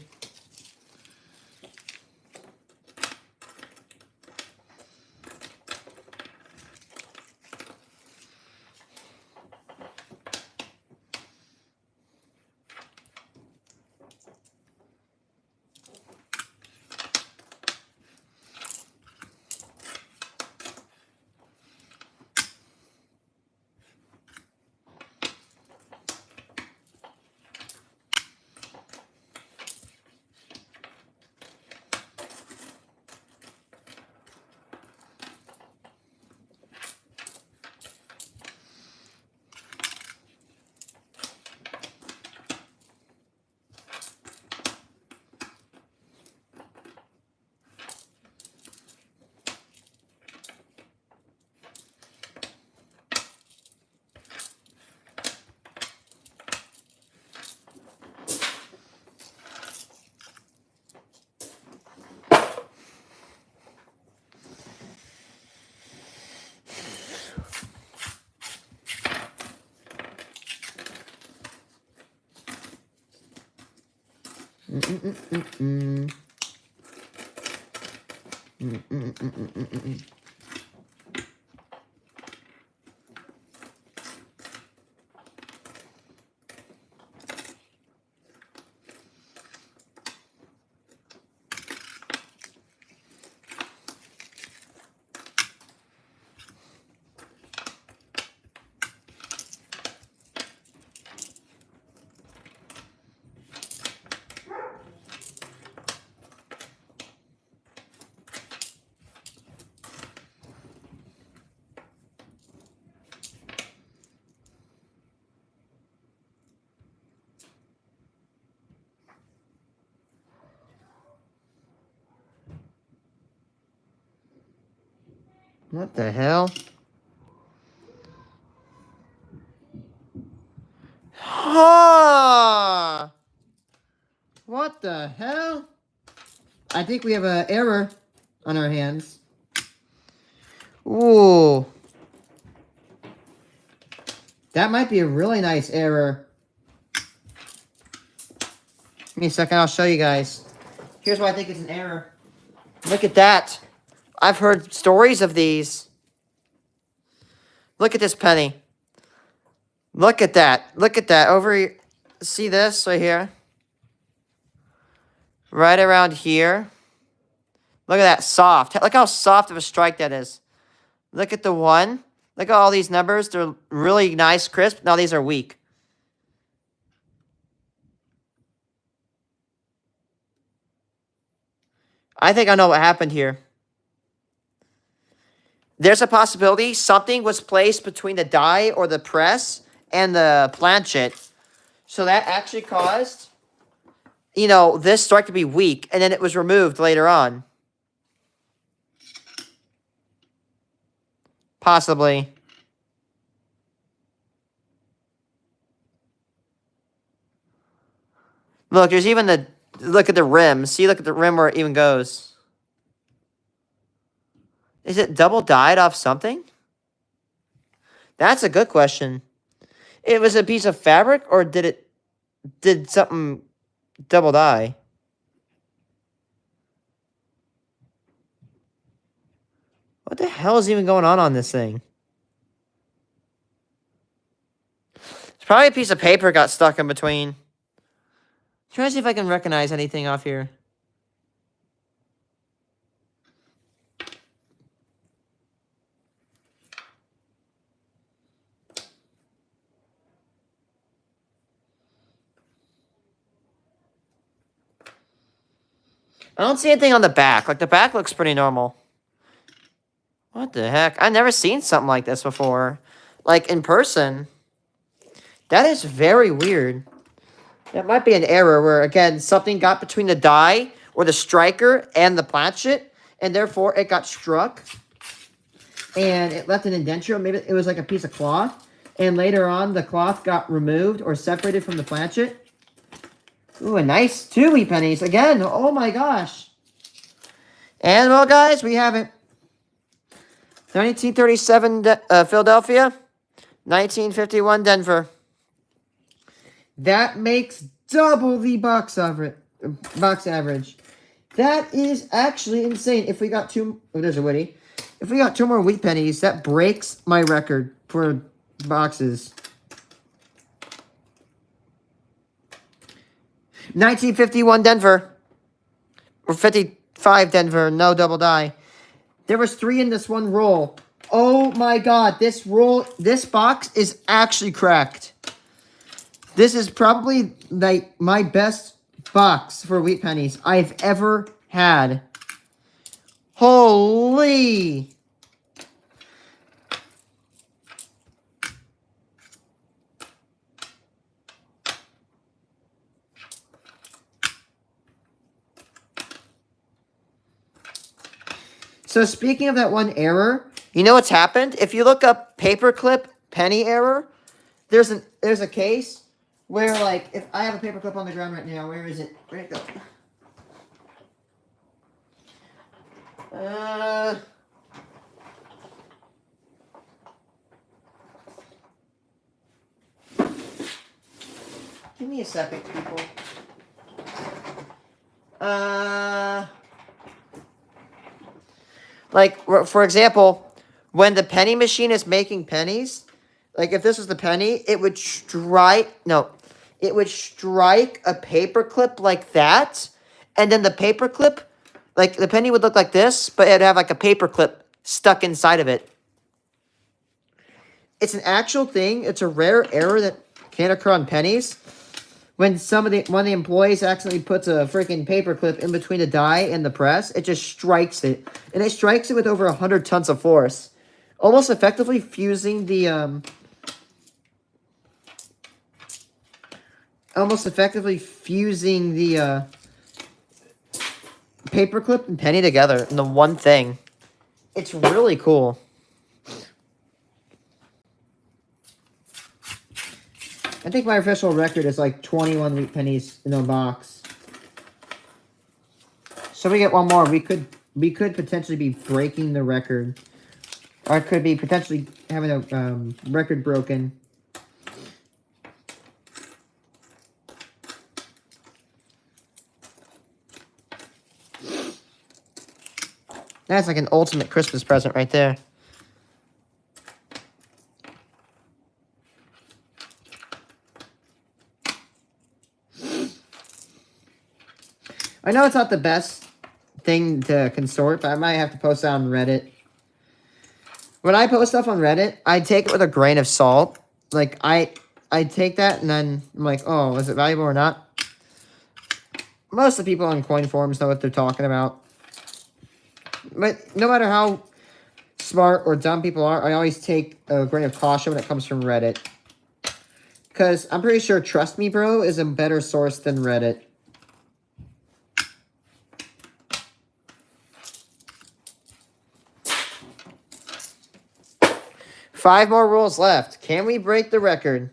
What the hell? Huh? What the hell? I think we have an error on our hands. Ooh. That might be a really nice error. Give me a second, I'll show you guys. Here's why I think it's an error. Look at that. I've heard stories of these. Look at this penny. Look at that. Look at that. Over here. See this right here? Right around here. Look at that. Soft. Look how soft of a strike that is. Look at the one. Look at all these numbers. They're really nice, crisp. Now these are weak. I think I know what happened here. There's a possibility something was placed between the die or the press and the planchet. So that actually caused, you know, this strike to be weak, and then it was removed later on. Possibly. Look, there's even the... Look at the rim. See, look at the rim where it even goes. Is it double dyed off something? That's a good question. It was a piece of fabric, or did something double dye? What the hell is even going on this thing? It's probably a piece of paper got stuck in between. Try to see if I can recognize anything off here. I don't see anything on the back. Like, the back looks pretty normal. What the heck? I've never seen something like this before. Like, in person. That is very weird. That might be an error where, again, something got between the die or the striker and the planchet, and therefore it got struck. And it left an indenture. Maybe it was like a piece of cloth. And later on, the cloth got removed or separated from the planchet. Ooh, a nice 2 wheat pennies. Again, oh my gosh. And, well, guys, we have it. 1937 Philadelphia. 1951 Denver. That makes double the box average. That is actually insane. If we got 2... Oh, there's a Woody. If we got 2 more wheat pennies, that breaks my record for boxes. 1951 Denver. Or 55 Denver. No double die. There was 3 in this one roll. Oh my god. This box is actually cracked. This is probably like my best box for wheat pennies I've ever had. Holy. So speaking of that one error, you know what's happened? If you look up paperclip penny error, there's a case where, like, if I have a paperclip on the ground right now, where is it? Where'd it go? Give me a second, people. Like, for example, when the penny machine is making pennies, like if this was the penny, it would strike a paperclip like that, and then the paperclip, like the penny would look like this, but it'd have like a paperclip stuck inside of it. It's an actual thing. It's a rare error that can occur on pennies. When one of the employees accidentally puts a freaking paperclip in between the die and the press, it just strikes it. And it strikes it with over 100 tons of force. Almost effectively fusing the, paperclip and penny together in the one thing. It's really cool. I think my official record is like 21 wheat pennies in a box. So we get one more. We could potentially be breaking the record. Or it could be potentially having a record broken. That's like an ultimate Christmas present right there. I know it's not the best thing to consort, but I might have to post that on Reddit. When I post stuff on Reddit, I take it with a grain of salt. Like, I take that and then I'm like, oh, is it valuable or not? Most of the people on coin forums know what they're talking about. But no matter how smart or dumb people are, I always take a grain of caution when it comes from Reddit. Because I'm pretty sure Trust Me Bro is a better source than Reddit. Five more rules left. Can we break the record?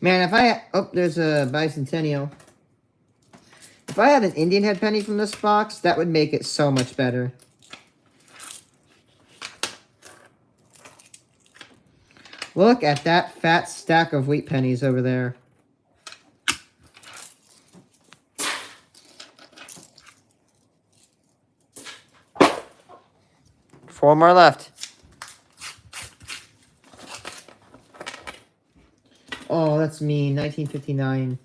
Man, if I... Oh, there's a bicentennial. If I had an Indian head penny from this box, that would make it so much better. Look at that fat stack of wheat pennies over there. Four more left. Oh, that's mean. 1959.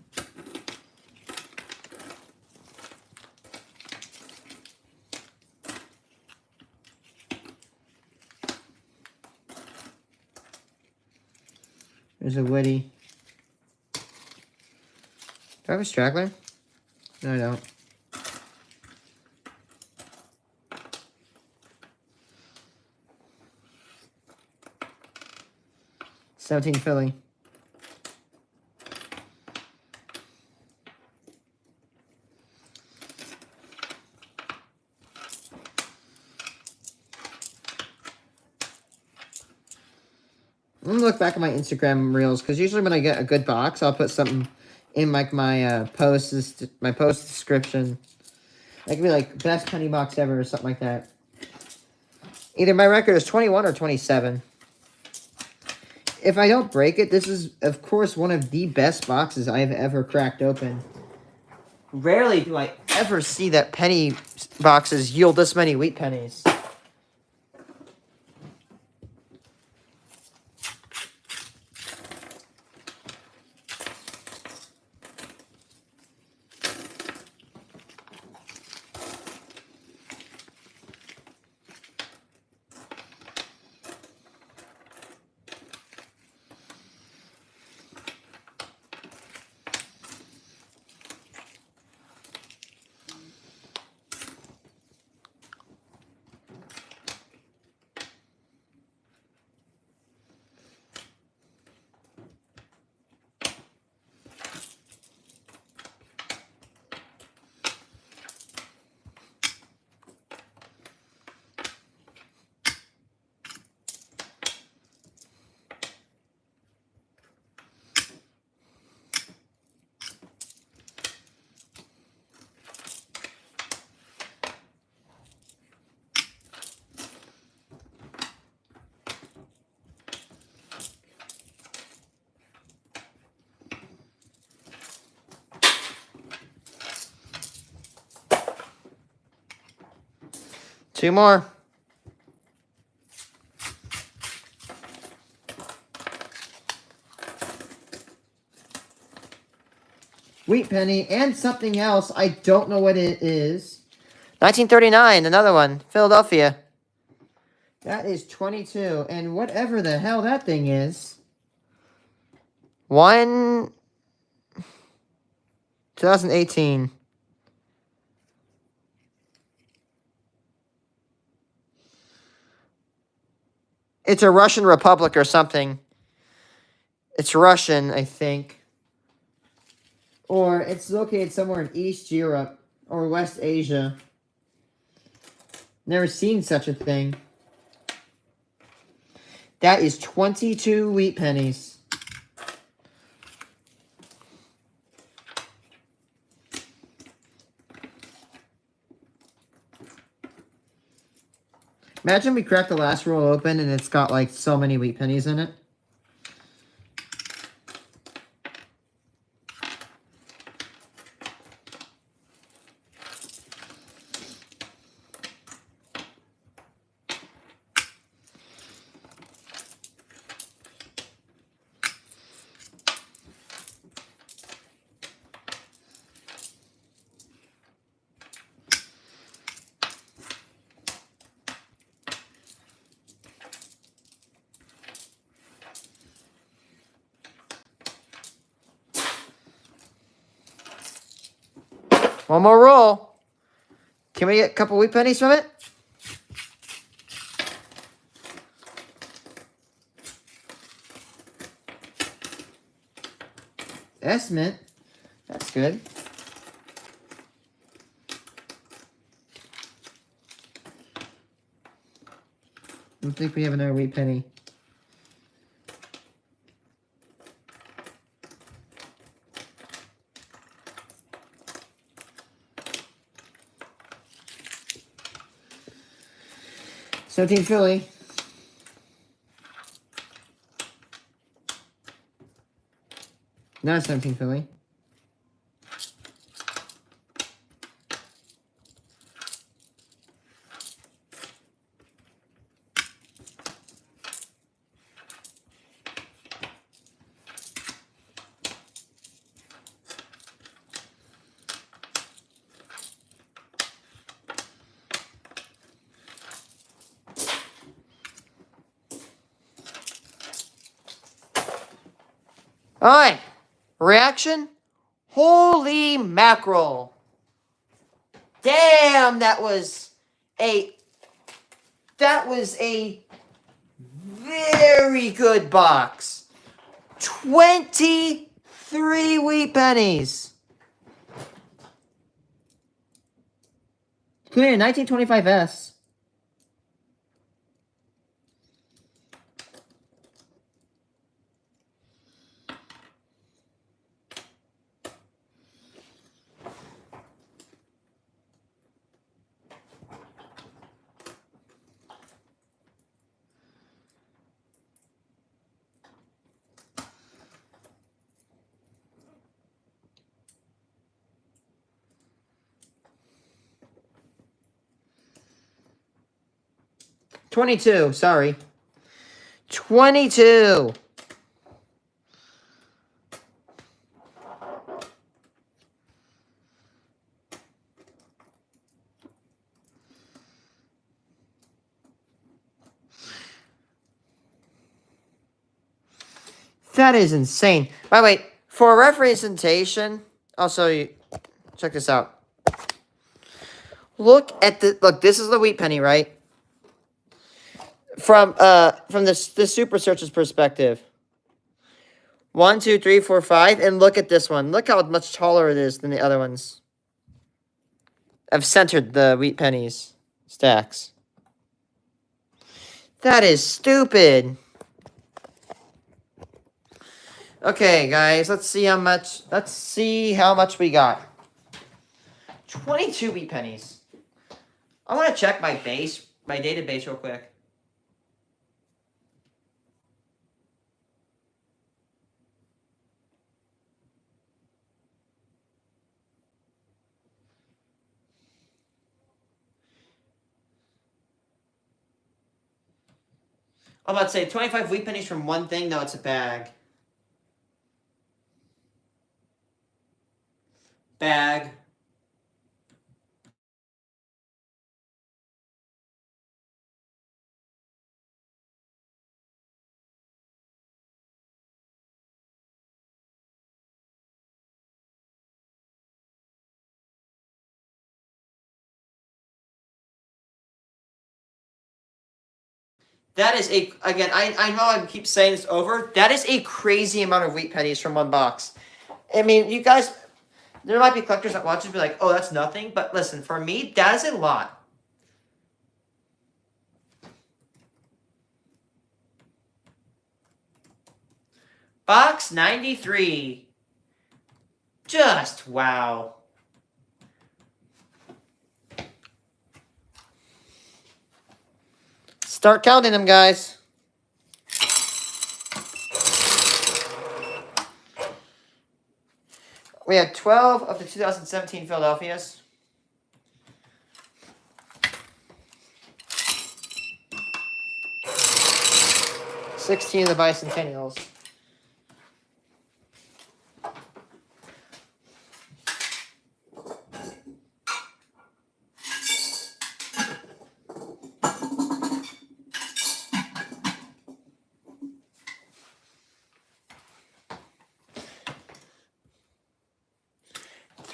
There's a Woody. Do I have a straggler? No, I don't. $17 Philly. I'm gonna look back at my Instagram reels because usually when I get a good box, I'll put something in like my post description. That could be like best penny box ever or something like that. Either my record is 21 or 27. If I don't break it, this is of course one of the best boxes I have ever cracked open. Rarely do I ever see that penny boxes yield this many wheat pennies. Two more. Wheat penny and something else. I don't know what it is. 1939, another one. Philadelphia. That is 22. And whatever the hell that thing is. 2018. It's a Russian republic or something. It's Russian, I think. Or it's located somewhere in East Europe or West Asia. Never seen such a thing. That is 22 wheat pennies. Imagine we crack the last roll open and it's got like so many wheat pennies in it. One more roll. Can we get a couple wheat pennies from it? S-mint. That's good. I don't think we have another wheat penny. $17 Philly. Not $17 Philly. All right. Reaction? Holy mackerel. Damn, that was a very good box. 23 wheat pennies. Including a 1925S. $22, sorry. $22. That is insane. By the way, for representation, I'll show you. Check this out. Look, this is the wheat penny, right? From the Super Search's perspective. 1, 2, 3, 4, 5, and look at this one. Look how much taller it is than the other ones. I've centered the wheat pennies stacks. That is stupid. Okay, guys, let's see how much we got. 22 wheat pennies. I want to check my database real quick. I'm about to say 25 wheat pennies from one thing. No, it's a bag. Bag. That is again, I know I keep saying this over. That is a crazy amount of wheat pennies from one box. I mean, you guys, there might be collectors that watch this and be like, oh, that's nothing. But listen, for me, that is a lot. Box 93. Just wow. Start counting them, guys. We had 12 of the 2017 Philadelphias. $16 of the Bicentennials.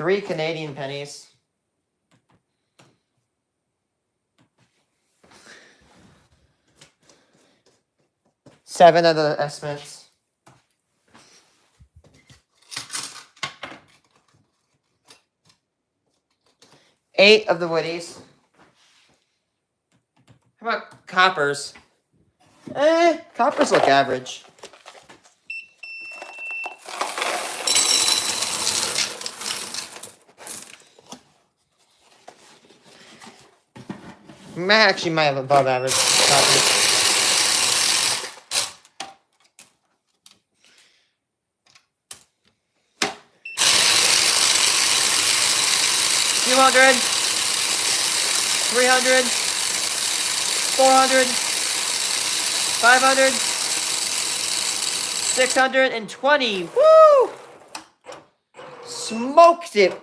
3 Canadian pennies. 7 of the S-mints. 8 of the woodies. How about coppers? Coppers look average. Actually might have above average coppers. $200, $300, $400, $500, $620. Woo! Smoked it.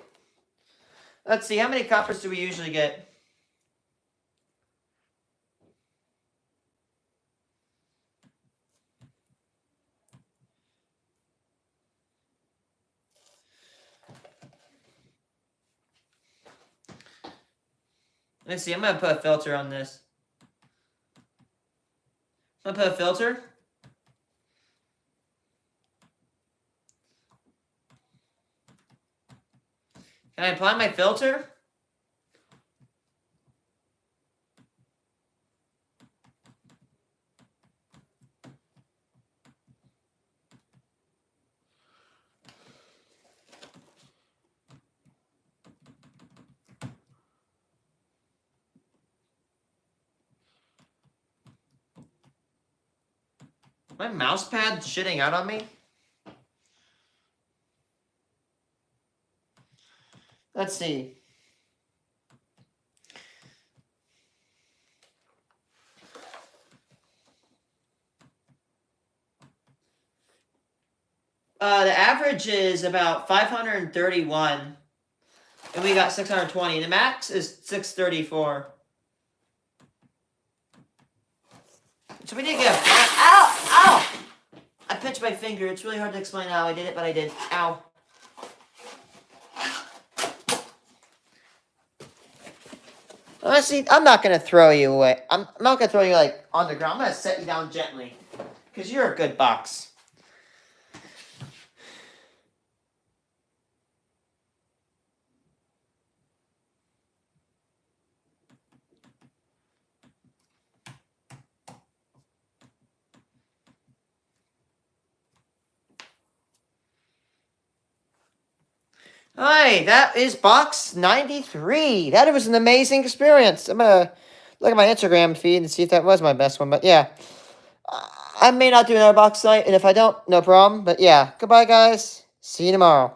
Let's see, how many coppers do we usually get? Let's see, I'm going to put a filter on this. I'm going to put a filter. Can I apply my filter? My mouse pad shitting out on me? Let's see. The average is about 531. And we got 620. The max is 634. So we did get a... Ow! Ow! I pinched my finger. It's really hard to explain how I did it, but I did. Ow. Honestly, I'm not going to throw you away. I'm not going to throw you, like, on the ground. I'm going to set you down gently. Because you're a good box. Hi, that is box 93. That was an amazing experience. I'm going to look at my Instagram feed and see if that was my best one. But yeah, I may not do another box tonight. And if I don't, no problem. But yeah, goodbye, guys. See you tomorrow.